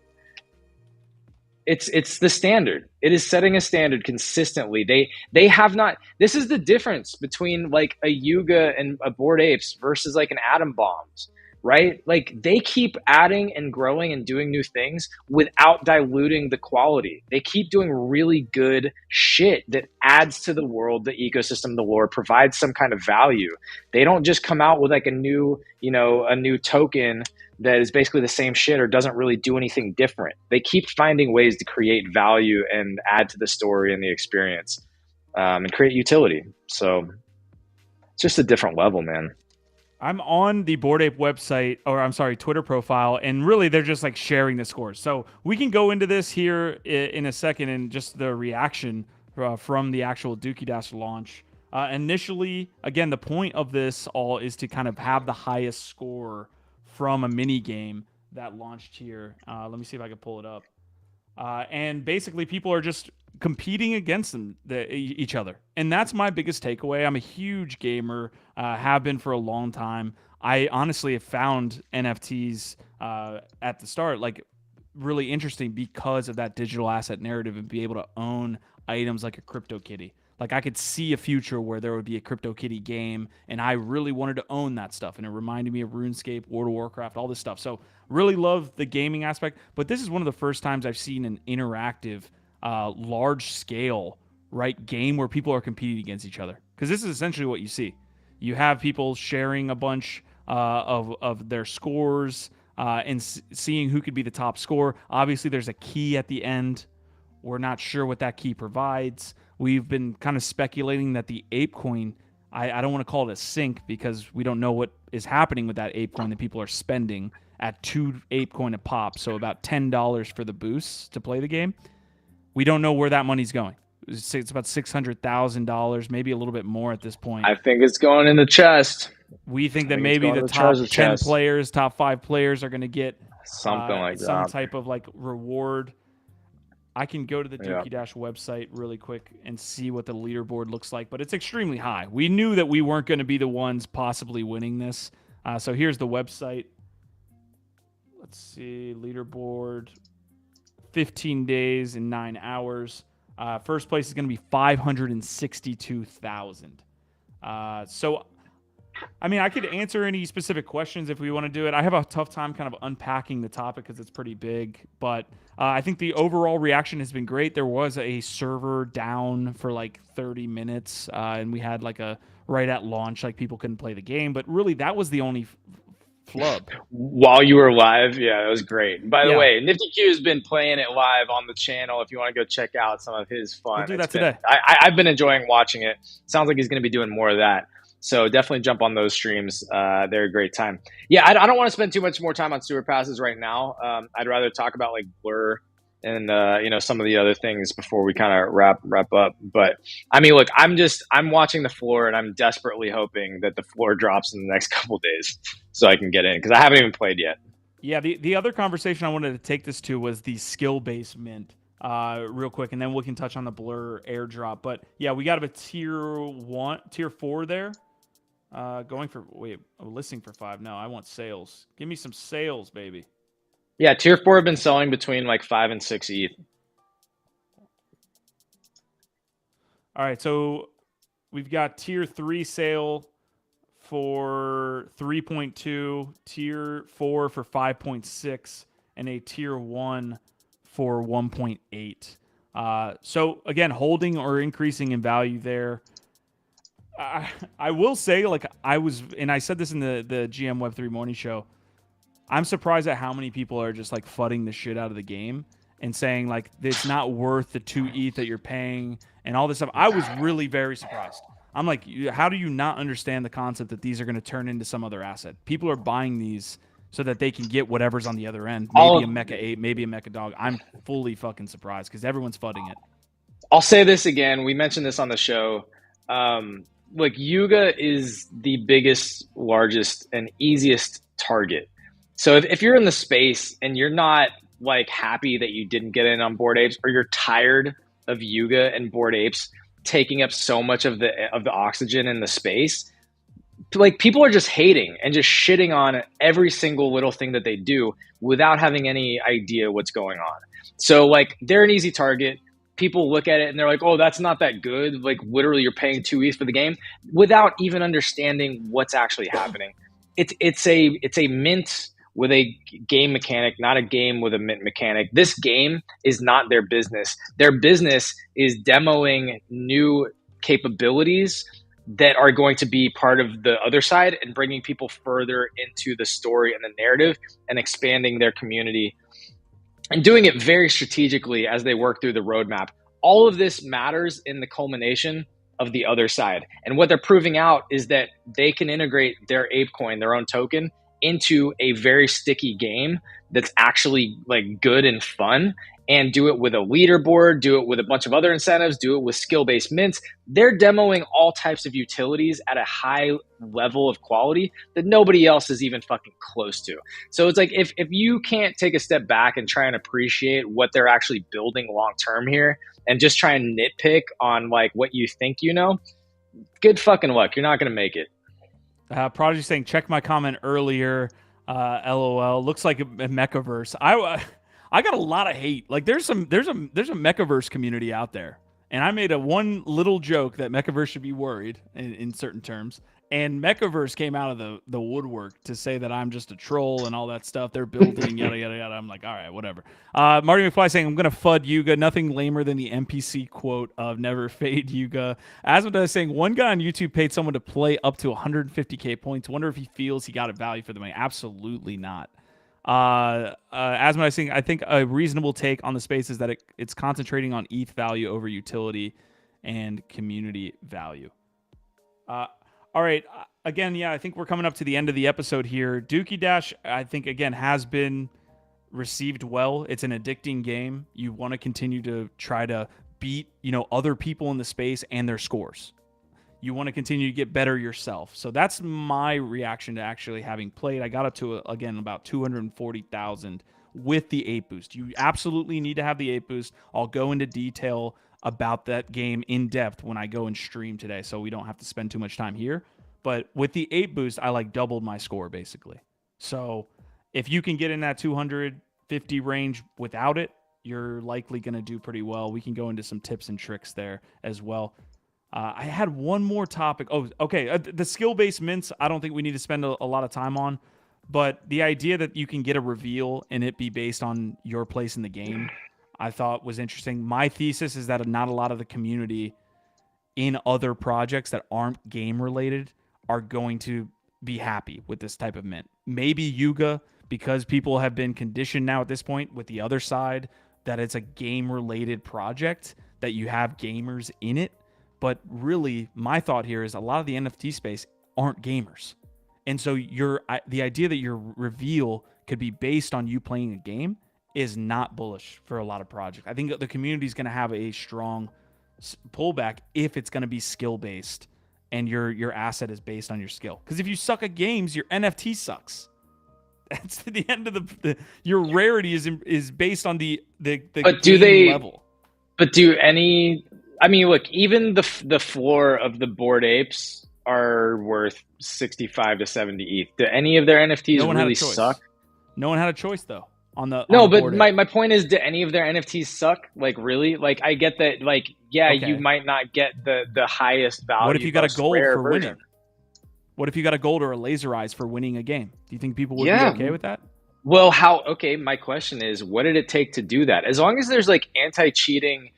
It's the standard. It is setting a standard consistently. They have not. This is the difference between like a Yuga and a Bored Apes versus like an Atom Bombs. Right? Like they keep adding and growing and doing new things without diluting the quality. They keep doing really good shit that adds to the world, the ecosystem, the lore, provides some kind of value. They don't just come out with like a new token that is basically the same shit or doesn't really do anything different. They keep finding ways to create value and add to the story and the experience and create utility. So it's just a different level, man. I'm on the Bored Ape website, or I'm sorry, Twitter profile, and really they're just like sharing the scores. So we can go into this here in a second and just the reaction from the actual DookeyDash launch. Initially, again, the point of this all is to kind of have the highest score from a mini game that launched here. Let me see if I can pull it up. And basically people are just competing against each other. And that's my biggest takeaway. I'm a huge gamer, have been for a long time. I honestly have found NFTs at the start like really interesting because of that digital asset narrative and be able to own items like a CryptoKitty. Like I could see a future where there would be a CryptoKitty game, and I really wanted to own that stuff. And it reminded me of RuneScape, World of Warcraft, all this stuff. So really love the gaming aspect. But this is one of the first times I've seen an interactive, large scale, right, game where people are competing against each other. Because this is essentially what you see. You have people sharing a bunch of their scores and seeing who could be the top scorer. Obviously, there's a key at the end. We're not sure what that key provides. We've been kind of speculating that the ape coin, I don't want to call it a sink because we don't know what is happening with that ape coin that people are spending at 2 ape coin a pop. So about $10 for the boosts to play the game. We don't know where that money's going. It's about $600,000, maybe a little bit more at this point. I think it's going in the chest. We think that maybe the top 10 players, top 5 players are going to get something like that. Some type of like reward. I can go to the DookeyDash website really quick and see what the leaderboard looks like, but it's extremely high. We knew that we weren't going to be the ones possibly winning this. So here's the website. Let's see, leaderboard, 15 days and 9 hours. First place is going to be 562,000. So I mean, I could answer any specific questions if we want to do it. I have a tough time kind of unpacking the topic because it's pretty big, but I think the overall reaction has been great. There was a server down for like 30 minutes, and we had like a right at launch, like people couldn't play the game, but really that was the only flub. While you were live, yeah, that was great. By the Yeah. way, NiftyQ has been playing it live on the channel. If you want to go check out some of his fun, We'll do that It's been- today. I've been enjoying watching it. Sounds like he's going to be doing more of that. So definitely jump on those streams. They're a great time. Yeah, I don't want to spend too much more time on sewer passes right now. I'd rather talk about like Blur and some of the other things before we kind of wrap up. But I mean, look, I'm watching the floor, and I'm desperately hoping that the floor drops in the next couple of days so I can get in, because I haven't even played yet. Yeah, the other conversation I wanted to take this to was the skill-based mint, real quick, and then we can touch on the Blur airdrop. But yeah, we got a tier 4 there. Listing for 5. No, I want sales. Give me some sales, baby. Yeah, tier 4 have been selling between like 5 and 6 ETH. All right, so we've got tier 3 sale for 3.2, tier 4 for 5.6, and a tier 1 for 1.8. So again, holding or increasing in value there. I will say, like I said this in the GM Web3 morning show, I'm surprised at how many people are just like fudding the shit out of the game and saying like it's not worth the 2 ETH that you're paying and all this stuff. I was really very surprised. I'm like, how do you not understand the concept that these are going to turn into some other asset? People are buying these so that they can get whatever's on the other end. Maybe a Mecha 8, maybe a Mecha Dog. I'm fully fucking surprised because everyone's fudding it. I'll say this again. We mentioned this on the show. Like Yuga is the biggest, largest, and easiest target. So if you're in the space and you're not like happy that you didn't get in on Bored Apes, or you're tired of Yuga and Bored Apes taking up so much of the oxygen in the space, like people are just hating and just shitting on every single little thing that they do without having any idea what's going on. So like they're an easy target. People look at it and they're like, oh, that's not that good. Like literally you're paying 2 ETH for the game without even understanding what's actually happening. It's a mint with a game mechanic, not a game with a mint mechanic. This game is not their business. Their business is demoing new capabilities that are going to be part of the other side and bringing people further into the story and the narrative and expanding their community and doing it very strategically as they work through the roadmap. All of this matters in the culmination of the other side. And what they're proving out is that they can integrate their ape coin, their own token, into a very sticky game that's actually like good and fun, and do it with a leaderboard, do it with a bunch of other incentives, do it with skill-based mints. They're demoing all types of utilities at a high level of quality that nobody else is even fucking close to. So it's like if you can't take a step back and try and appreciate what they're actually building long-term here and just try and nitpick on like what you think you know, good fucking luck. You're not going to make it. Prodigy saying, check my comment earlier. LOL. Looks like a Mechaverse. I got a lot of hate. Like there's a Mechaverse community out there, and I made one little joke that Mechaverse should be worried in certain terms, and Mechaverse came out of the woodwork to say that I'm just a troll and all that stuff. They're building yada yada yada. I'm like, all right, whatever. Marty McFly saying, I'm gonna FUD Yuga. Nothing lamer than the NPC quote of never fade Yuga. Asmodee is saying, one guy on YouTube paid someone to play up to 150k points. Wonder if he feels he got a value for the money. Absolutely not. Asmodee saying, I think a reasonable take on the space is that it's concentrating on ETH value over utility and community value. All right. Again, yeah, I think we're coming up to the end of the episode here. DookeyDash, I think, again, has been received well. It's an addicting game. You want to continue to try to beat, other people in the space and their scores. You want to continue to get better yourself. So that's my reaction to actually having played. I got up to, again, about 240,000 with the 8 boost. You absolutely need to have the 8 boost. I'll go into detail about that game in depth when I go and stream today, so we don't have to spend too much time here. But with the 8 boost, I doubled my score basically. So if you can get in that 250 range without it, you're likely going to do pretty well. We can go into some tips and tricks there as well. I had one more topic. Oh, okay. The skill-based mints, I don't think we need to spend a lot of time on, but the idea that you can get a reveal and it be based on your place in the game, I thought was interesting. My thesis is that not a lot of the community in other projects that aren't game related are going to be happy with this type of mint. Maybe Yuga, because people have been conditioned now at this point with the other side that it's a game related project, that you have gamers in it. But really, my thought here is a lot of the NFT space aren't gamers. And so the idea that your reveal could be based on you playing a game is not bullish for a lot of projects. I think the community is going to have a strong pullback if it's going to be skill-based and your asset is based on your skill. Because if you suck at games, your NFT sucks. That's the end of your rarity is based on the but game level. But do any... I mean, look, even the floor of the Bored Apes are worth 65 to 70 ETH. Do any of their NFTs really suck? No one had a choice, though. But my point is, do any of their NFTs suck? Like, really? Like, I get that, like, yeah, okay, you might not get the highest value. What if you got a gold for winning? What if you got a gold or a laser eyes for winning a game? Do you think people would be okay with that? Well, okay, my question is, what did it take to do that? As long as there's, like, anti-cheating,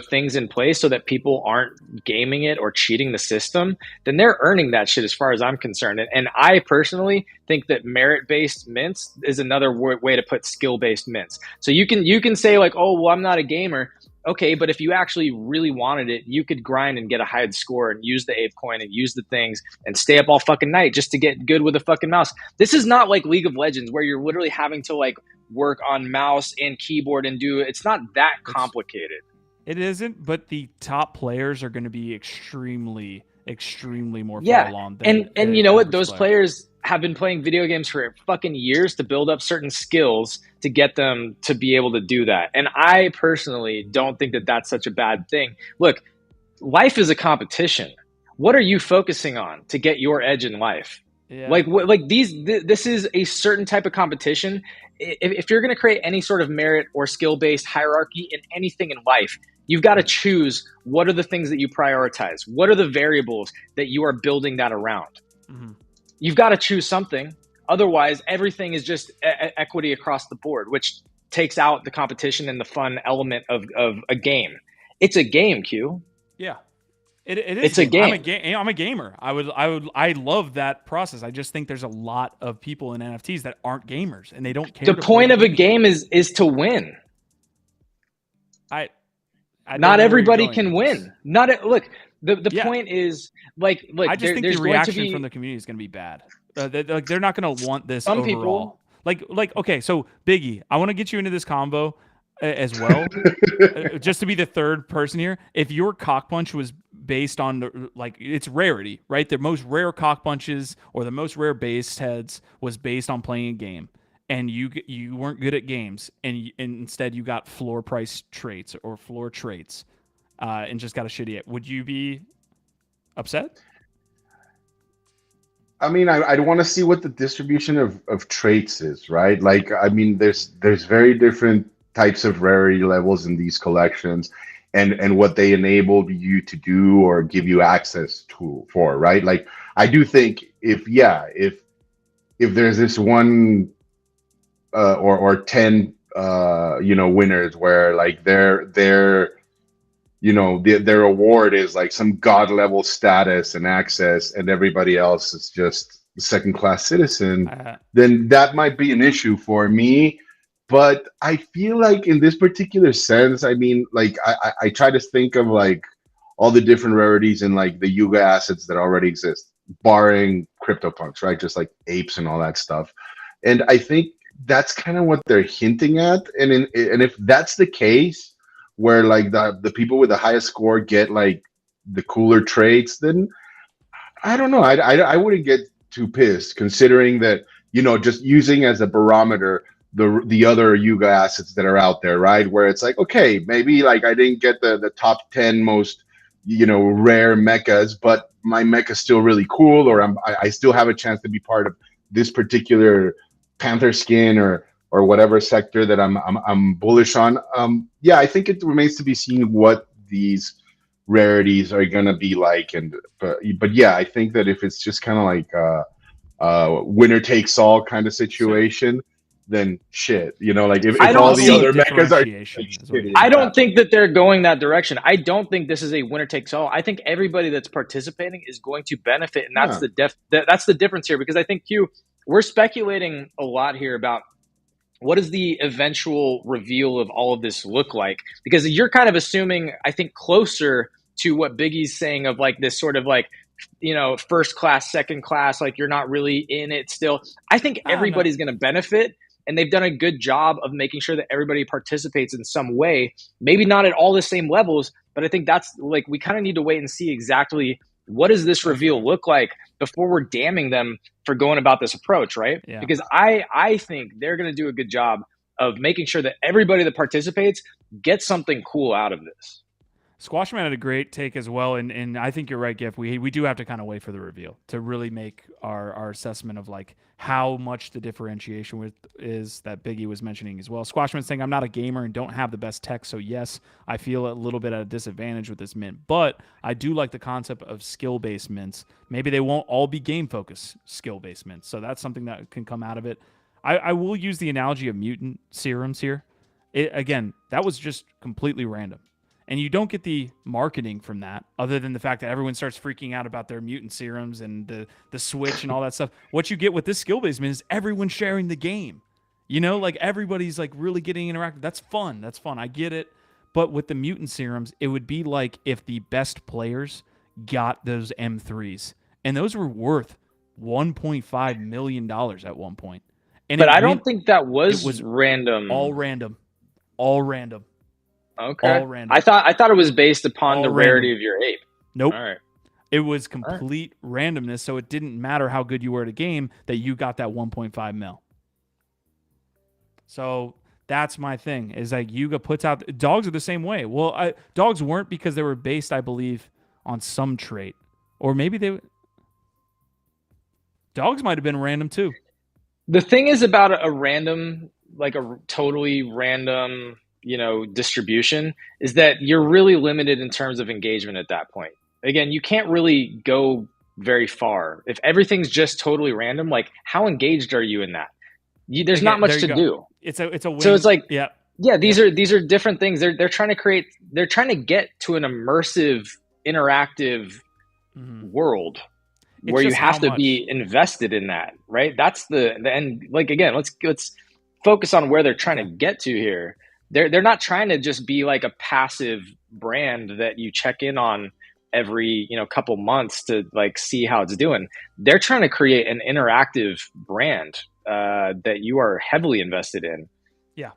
things in place so that people aren't gaming it or cheating the system, then they're earning that shit as far as I'm concerned. And I personally think that merit-based mints is another way to put skill-based mints. So you can say like, oh, well, I'm not a gamer. Okay, but if you actually really wanted it, you could grind and get a high score and use the ape coin and use the things and stay up all fucking night just to get good with a fucking mouse. This is not like League of Legends where you're literally having to like work on mouse and keyboard and it's not that complicated. It isn't, but the top players are going to be extremely more far along than and you know what? Those players have been playing video games for fucking years to build up certain skills to get them to be able to do that. And I personally don't think that that's such a bad thing. Look, life is a competition. What are you focusing on to get your edge in life? Yeah. This is a certain type of competition. If you're going to create any sort of merit or skill-based hierarchy in anything in life, you've got to choose what are the things that you prioritize. What are the variables that you are building that around? Mm-hmm. You've got to choose something. Otherwise, everything is just equity across the board, which takes out the competition and the fun element of a game. It's a game, Q. Yeah. It is. It's a game. I'm a gamer. I love that process. I just think there's a lot of people in NFTs that aren't gamers and they don't care. The point of a game is to win. Not everybody can win. Look. The point is look. I just think the reaction from the community is going to be bad. They're not going to want this. Some overall. People. Okay. So BIggie, I want to get you into this combo as well, just to be the third person here. If your cock punch was based on its rarity, right? The most rare cock punches or the most rare base heads was based on playing a game, and you weren't good at games, and instead you got floor price traits or floor traits, and just got a shitty hit. Would you be upset? I mean, I'd want to see what the distribution of traits is, right? There's very different types of rarity levels in these collections, and what they enabled you to do or give you access for, right? Like, I do think if there's this one or 10 winners where like their award is like some god level status and access, and everybody else is just a second class citizen, then that might be an issue for me. But I feel like in this particular sense, I mean, like I try to think of like all the different rarities in like the Yuga assets that already exist, barring CryptoPunks, right? Just like apes and all that stuff. And I think that's kind of what they're hinting at. And if that's the case, where like the people with the highest score get like the cooler traits, then I don't know. I wouldn't get too pissed, considering that, just using as a barometer the other Yuga assets that are out there, right? Where it's like, okay, maybe like I didn't get the top 10 most, rare mechas, but my mecha's still really cool, or I still have a chance to be part of this particular Panther skin or whatever sector that I'm bullish on. I think it remains to be seen what these rarities are gonna be like. And but yeah, I think that if it's just kind of like winner takes all kind of situation, then shit, like if I don't all the see other mechas are differentiation, is what shit, it is. I don't think that they're going that direction. I don't think this is a winner takes all. I think everybody that's participating is going to benefit, and that's that's the difference here. Because I think we're speculating a lot here about what does the eventual reveal of all of this look like? Because you're kind of assuming, I think, closer to what Biggie's saying of like this sort of like, first class, second class, like you're not really in it still. I think everybody's going to benefit, and they've done a good job of making sure that everybody participates in some way. Maybe not at all the same levels, but I think that's like, we kind of need to wait and see exactly what does this reveal look like before we're damning them for going about this approach, right? Yeah. Because I think they're going to do a good job of making sure that everybody that participates gets something cool out of this. Squashman had a great take as well, and I think you're right, Giff. We do have to kind of wait for the reveal to really make our assessment of like how much the differentiation is that Biggie was mentioning as well. Squashman's saying, I'm not a gamer and don't have the best tech, so yes, I feel a little bit at a disadvantage with this mint, but I do like the concept of skill-based mints. Maybe they won't all be game-focused skill-based mints, so that's something that can come out of it. I will use the analogy of mutant serums here. Again, that was just completely random. And you don't get the marketing from that other than the fact that everyone starts freaking out about their mutant serums and the Switch and all that stuff. What you get with this skill-based mint is everyone sharing the game. Like everybody's like really getting interactive. That's fun. That's fun. I get it. But with the mutant serums, it would be like if the best players got those M3s. And those were worth $1.5 million at one point. But I don't think that was random. All random. All random. Okay. All random. I thought it was based upon all the random. rarity of your ape. Nope. All right. It was complete randomness, so it didn't matter how good you were at a game that you got that 1.5 mil. So that's my thing, is like Yuga puts out... Dogs are the same way. Well, dogs weren't because they were based, I believe, on some trait. Or maybe they... Dogs might have been random too. The thing is about a random, like a totally random... distribution is that you're really limited in terms of engagement at that point. Again, you can't really go very far. If everything's just totally random, like how engaged are you in that? There's not much to do. It's a win. So it's like, yeah, these are different things. They're trying to get to an immersive, interactive world where you have to be invested in that, right? That's the end. Like, again, let's focus on where they're trying to get to here. They're not trying to just be like a passive brand that you check in on every couple months to like see how it's doing. They're trying to create an interactive brand that you are heavily invested in. Yeah,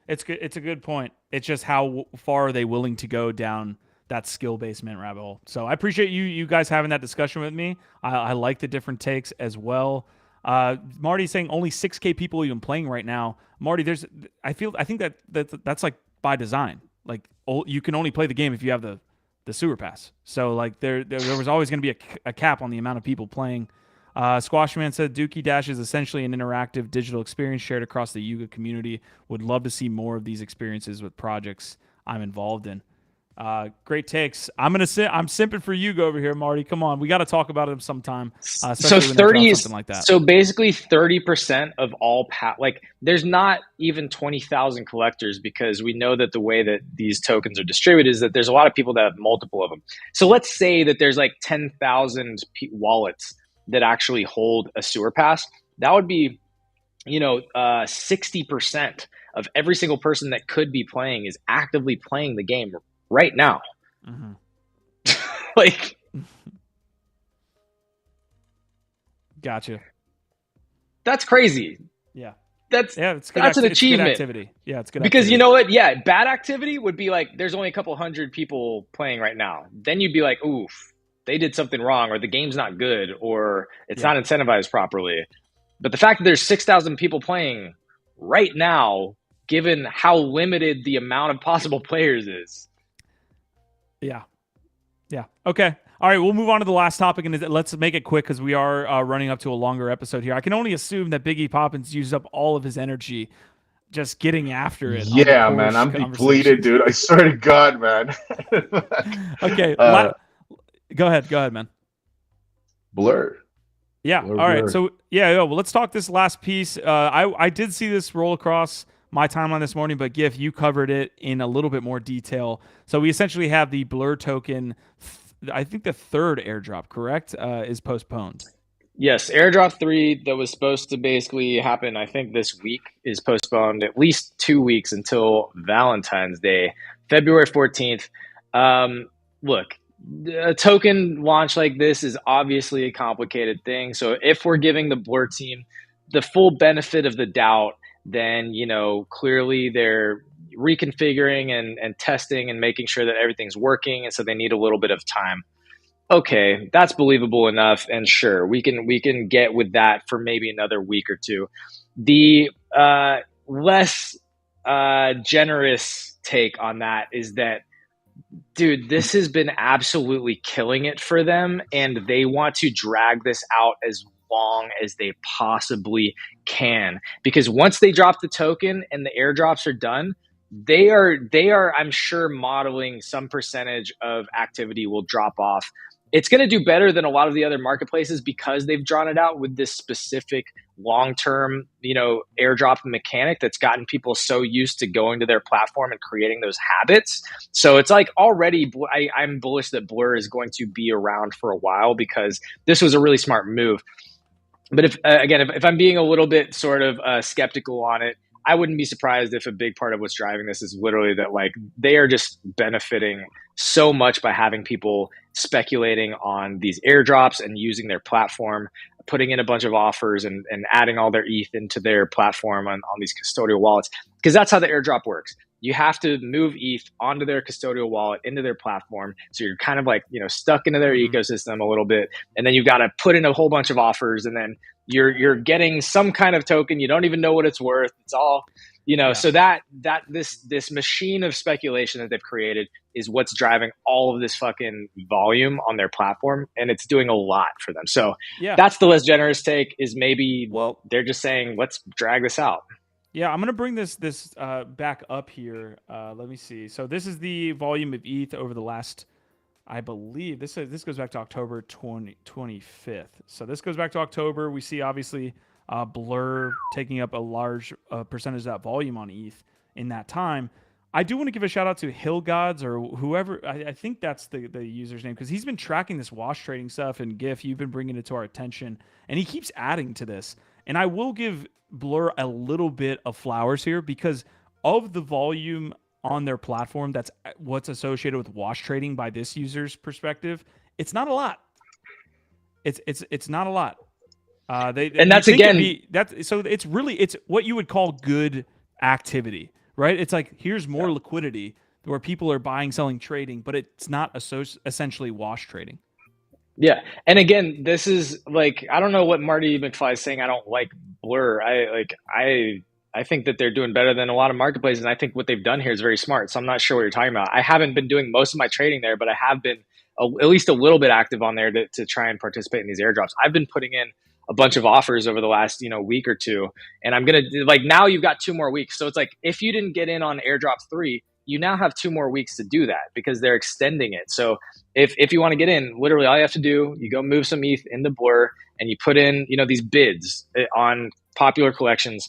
it's good. It's a good point. It's just how far are they willing to go down that skill-based mint rabbit hole. So I appreciate you guys having that discussion with me. I like the different takes as well. Marty's saying only 6K people even playing right now. Marty, I think that's like by design. Like you can only play the game if you have the Sewer Pass. So like there was always going to be a cap on the amount of people playing. Squashman said DookeyDash is essentially an interactive digital experience shared across the Yuga community. Would love to see more of these experiences with projects I'm involved in. Great takes. I'm simping for Yuga over here, Marty. Come on, we got to talk about him sometime. So 30, something like that. So basically 30% of all there's not even 20,000 collectors, because we know that the way that these tokens are distributed is that there's a lot of people that have multiple of them. So let's say that there's like 10,000 wallets that actually hold a Sewer Pass. That would be, 60% of every single person that could be playing is actively playing the game right now. Mm-hmm. Gotcha. That's crazy. Yeah. That's an achievement. It's good activity. Yeah, it's good because activity. You know what? Yeah, bad activity would be like there's only a couple hundred people playing right now. Then you'd be like, oof, they did something wrong, or the game's not good, or it's not incentivized properly. But the fact that there's 6,000 people playing right now, given how limited the amount of possible players is. Yeah. Okay. All right, we'll move on to the last topic, and let's make it quick because we are running up to a longer episode here. I can only assume that Biggie Poppins used up all of his energy just getting after it. Yeah, man, I'm depleted, dude. I swear to God, man. Okay, go ahead, man. Blur. Yeah. All right. So well, let's talk this last piece. I did see this roll across my timeline this morning, but GIF, you covered it in a little bit more detail. So we essentially have the Blur token. I think the third airdrop, correct, is postponed. Yes, airdrop 3 that was supposed to basically happen, I think this week, is postponed at least 2 weeks until Valentine's Day, February 14th. Look, a token launch like this is obviously a complicated thing. So if we're giving the Blur team the full benefit of the doubt, then, clearly they're reconfiguring and testing and making sure that everything's working. And so they need a little bit of time. Okay, that's believable enough. And sure, we can get with that for maybe another week or two. The less generous take on that is that, dude, this has been absolutely killing it for them, and they want to drag this out as long as they possibly can, because once they drop the token and the airdrops are done, they are I'm sure modeling some percentage of activity will drop off. It's going to do better than a lot of the other marketplaces because they've drawn it out with this specific long-term, airdrop mechanic that's gotten people so used to going to their platform and creating those habits. So it's like already I'm bullish that Blur is going to be around for a while because this was a really smart move. But if I'm being a little bit sort of skeptical on it, I wouldn't be surprised if a big part of what's driving this is literally that, like, they are just benefiting so much by having people speculating on these airdrops and using their platform, putting in a bunch of offers and adding all their ETH into their platform on these custodial wallets, because that's how the airdrop works. You have to move ETH onto their custodial wallet, into their platform. So you're kind of like, stuck into their ecosystem a little bit. And then you've got to put in a whole bunch of offers, and then you're getting some kind of token. You don't even know what it's worth. It's all, so that this machine of speculation that they've created is what's driving all of this fucking volume on their platform. And it's doing a lot for them. So that's the less generous take, is maybe, they're just saying, let's drag this out. Yeah, I'm going to bring this back up here. Let me see. So this is the volume of ETH over the last, I believe, this goes back to October 25th. So this goes back to October. We see, obviously, Blur taking up a large percentage of that volume on ETH in that time. I do want to give a shout out to Hill Gods, or whoever. I think that's the user's name, because he's been tracking this wash trading stuff, and GIF, you've been bringing it to our attention, and he keeps adding to this. And I will give Blur a little bit of flowers here, because of the volume on their platform, that's what's associated with wash trading by this user's perspective. It's not a lot. It's not a lot. So it's what you would call good activity, right? It's like, here's more liquidity where people are buying, selling, trading, but it's not essentially wash trading. Yeah. And again, this is like, I don't know what Marty McFly is saying. I don't like Blur. I think that they're doing better than a lot of marketplaces. And I think what they've done here is very smart. So I'm not sure what you're talking about. I haven't been doing most of my trading there, but I have been at least a little bit active on there to try and participate in these airdrops. I've been putting in a bunch of offers over the last, week or two. And I'm going to, like, now you've got 2 more weeks. So it's like, if you didn't get in on airdrop 3, you now have 2 more weeks to do that, because they're extending it. So if you want to get in, literally all you have to do, you go move some ETH into Blur, and you put in, these bids on popular collections.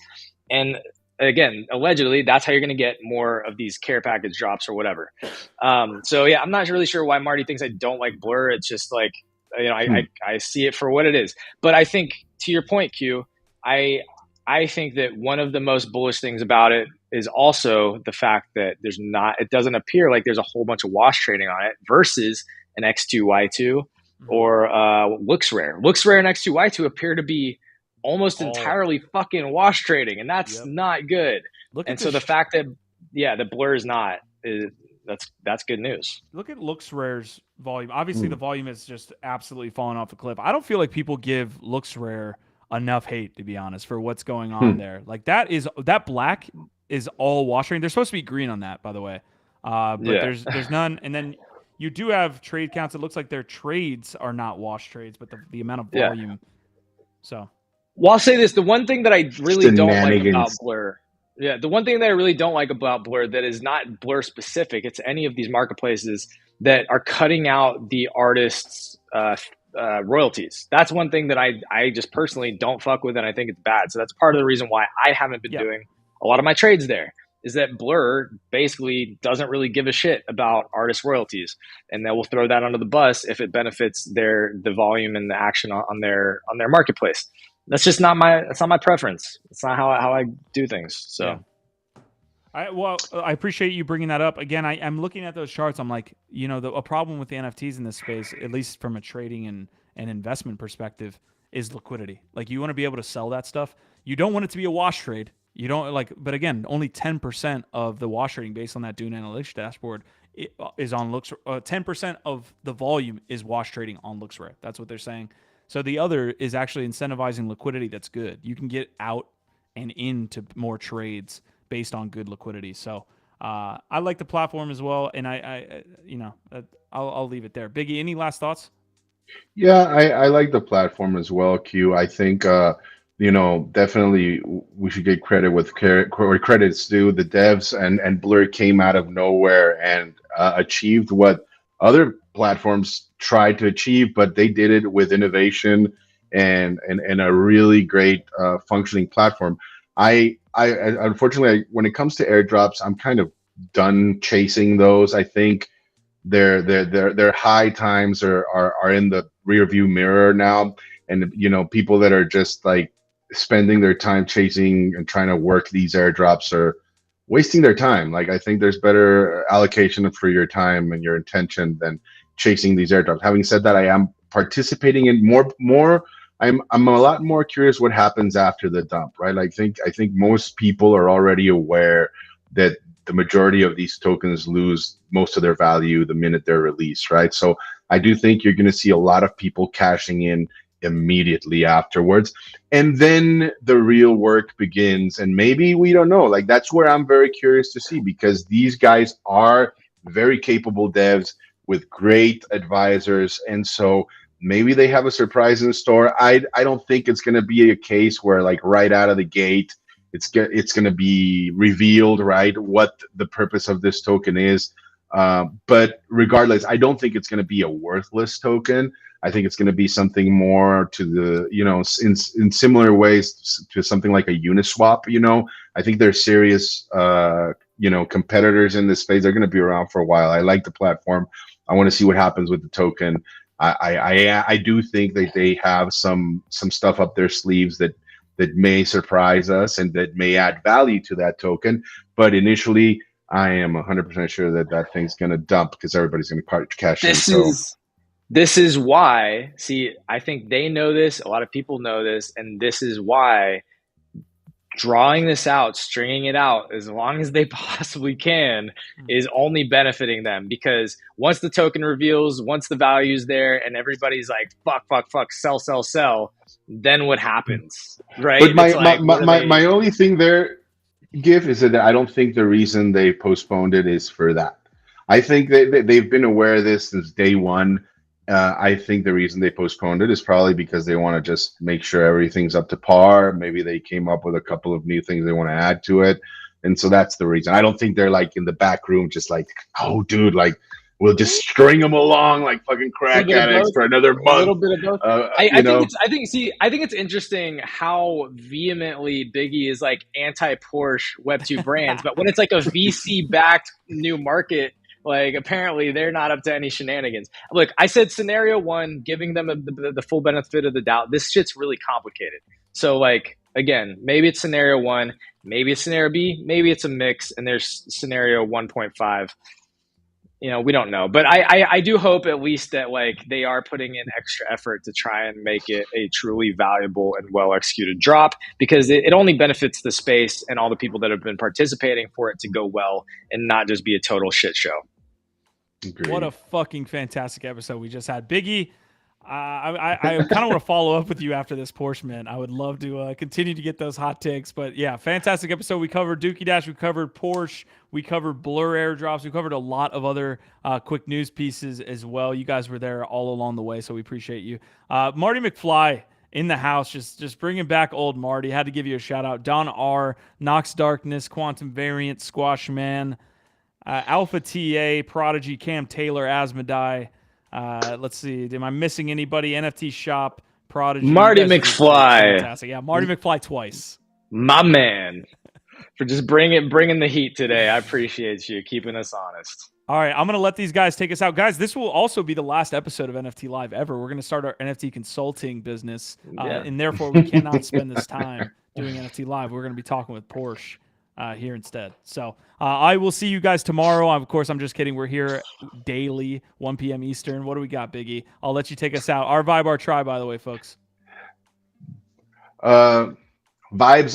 And again, allegedly, that's how you're going to get more of these care package drops or whatever. So yeah, I'm not really sure why Marty thinks I don't like Blur. It's just like, I see it for what it is. But I think, to your point, Q, I think that one of the most bullish things about it is also the fact that it doesn't appear like there's a whole bunch of wash trading on it versus an X2Y2 or LooksRare. LooksRare and X2Y2 appear to be almost entirely fucking wash trading, and that's not good. And so the fact that the Blur is not, that's good news. Look at LooksRare's volume. Obviously, the volume is just absolutely falling off a cliff. I don't feel like people give LooksRare enough hate, to be honest, for what's going on there. Like, that black is all wash trading. There's supposed to be green on that, by the way, but there's none. And then you do have trade counts. It looks like their trades are not wash trades, but the amount of volume. So, well, I'll say this: the one thing that I really don't like about Blur Yeah, the one thing that I really don't like about Blur that is not Blur specific, it's any of these marketplaces that are cutting out the artists' royalties. That's one thing that I just personally don't fuck with, and I think it's bad. So that's part of the reason why I haven't been doing a lot of my trades there. Is that Blur basically doesn't really give a shit about artist royalties, and they will throw that under the bus if it benefits the volume and the action on their marketplace. That's just not my preference. It's not how I do things. So, I appreciate you bringing that up. Again, I'm looking at those charts. I'm like, a problem with the NFTs in this space, at least from a trading and investment perspective, is liquidity. Like, you want to be able to sell that stuff. You don't want it to be a wash trade. You don't but again, only 10% of the wash trading based on that Dune Analytics dashboard is on Looks. 10% of the volume is wash trading on LooksRare. That's what they're saying. So the other is actually incentivizing liquidity. That's good. You can get out and into more trades based on good liquidity. So I like the platform as well, and I'll leave it there. Biggie, any last thoughts? Yeah, I like the platform as well, Q. I think definitely we should get credit with credits due. The devs and Blur came out of nowhere and achieved what other platforms tried to achieve, but they did it with innovation and a really great functioning platform. I unfortunately, when it comes to airdrops, I'm kind of done chasing those. I think their high times are in the rear view mirror now, and people that are just like spending their time chasing and trying to work these airdrops are wasting their time. Like, I think there's better allocation for your time and your intention than chasing these airdrops. Having said that, I am participating in more. I'm a lot more curious what happens after the dump, right? I think most people are already aware that the majority of these tokens lose most of their value the minute they're released, right? So I do think you're going to see a lot of people cashing in immediately afterwards, and then the real work begins. And maybe, we don't know, like, that's where I'm very curious to see, because these guys are very capable devs with great advisors, and so maybe they have a surprise in store. I don't think it's going to be a case where, like, right out of the gate it's going to be revealed, right, what the purpose of this token is. But regardless, I don't think it's going to be a worthless token. I think it's going to be something more to the, in similar ways to something like a Uniswap. I think they're serious, competitors in this space. They're going to be around for a while. I like the platform. I want to see what happens with the token. I do think that they have some stuff up their sleeves that may surprise us and that may add value to that token. But initially, I am 100% sure that thing's going to dump because everybody's going to cash in. This is why, see, I think they know this, a lot of people know this, and this is why drawing this out, stringing it out as long as they possibly can is only benefiting them, because once the token reveals, once the value's there and everybody's like, fuck, sell, then what happens, right? But my only thing there, GIF, is that I don't think the reason they postponed it is for that. I think they've been aware of this since day one. I think the reason they postponed it is probably because they want to just make sure everything's up to par. Maybe they came up with a couple of new things they want to add to it. And so that's the reason. I don't think they're like in the back room just like, oh, dude, like, we'll just string them along like fucking crack addicts for another month. A little bit of both. I think it's interesting how vehemently Biggie is like anti-Porsche Web2 brands, but when it's like a VC-backed new market, like, apparently they're not up to any shenanigans. Look, I said scenario one, giving them the full benefit of the doubt. This shit's really complicated. So, like, again, maybe it's scenario one, maybe it's scenario B, maybe it's a mix, and there's scenario 1.5. We don't know. But I do hope at least that, like, they are putting in extra effort to try and make it a truly valuable and well-executed drop, because it only benefits the space and all the people that have been participating for it to go well and not just be a total shit show. Agreed. What a fucking fantastic episode we just had. Biggie, I kind of want to follow up with you after this Porsche, man. I would love to continue to get those hot takes. But yeah, fantastic episode. We covered DookeyDash, we covered Porsche, we covered Blur airdrops, we covered a lot of other quick news pieces as well. You guys were there all along the way, so we appreciate you. Marty McFly in the house, just bringing back old Marty. Had to give you a shout out. Don R, Nox Darkness, Quantum Variant, Squash Man, Alpha TA, Prodigy, Cam Taylor, Asmodai. Let's see, am I missing anybody? NFT Shop, Prodigy, Marty you guys are McFly. fantastic. Yeah, Marty McFly twice. My man, for just bringing the heat today. I appreciate you keeping us honest. All right, I'm going to let these guys take us out. Guys, this will also be the last episode of NFT Live ever. We're going to start our NFT consulting business, and therefore we cannot spend this time doing NFT Live. We're going to be talking with Porsche here instead. So I will see you guys tomorrow. Of course, I'm just kidding. We're here daily, 1 p.m. Eastern. What do we got, Biggie? I'll let you take us out. Our vibe, our tribe, by the way, folks. Vibes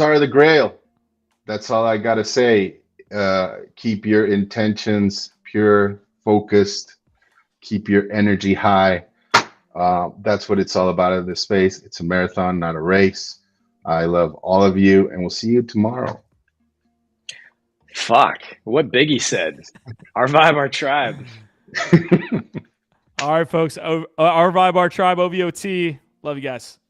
are the grail. That's all I got to say. Keep your intentions pure, focused, keep your energy high. That's what it's all about in this space. It's a marathon, not a race. I love all of you, and we'll see you tomorrow. Fuck, what Biggie said. Our vibe, our tribe. All right, folks. Our vibe, our tribe, OVOT. Love you guys.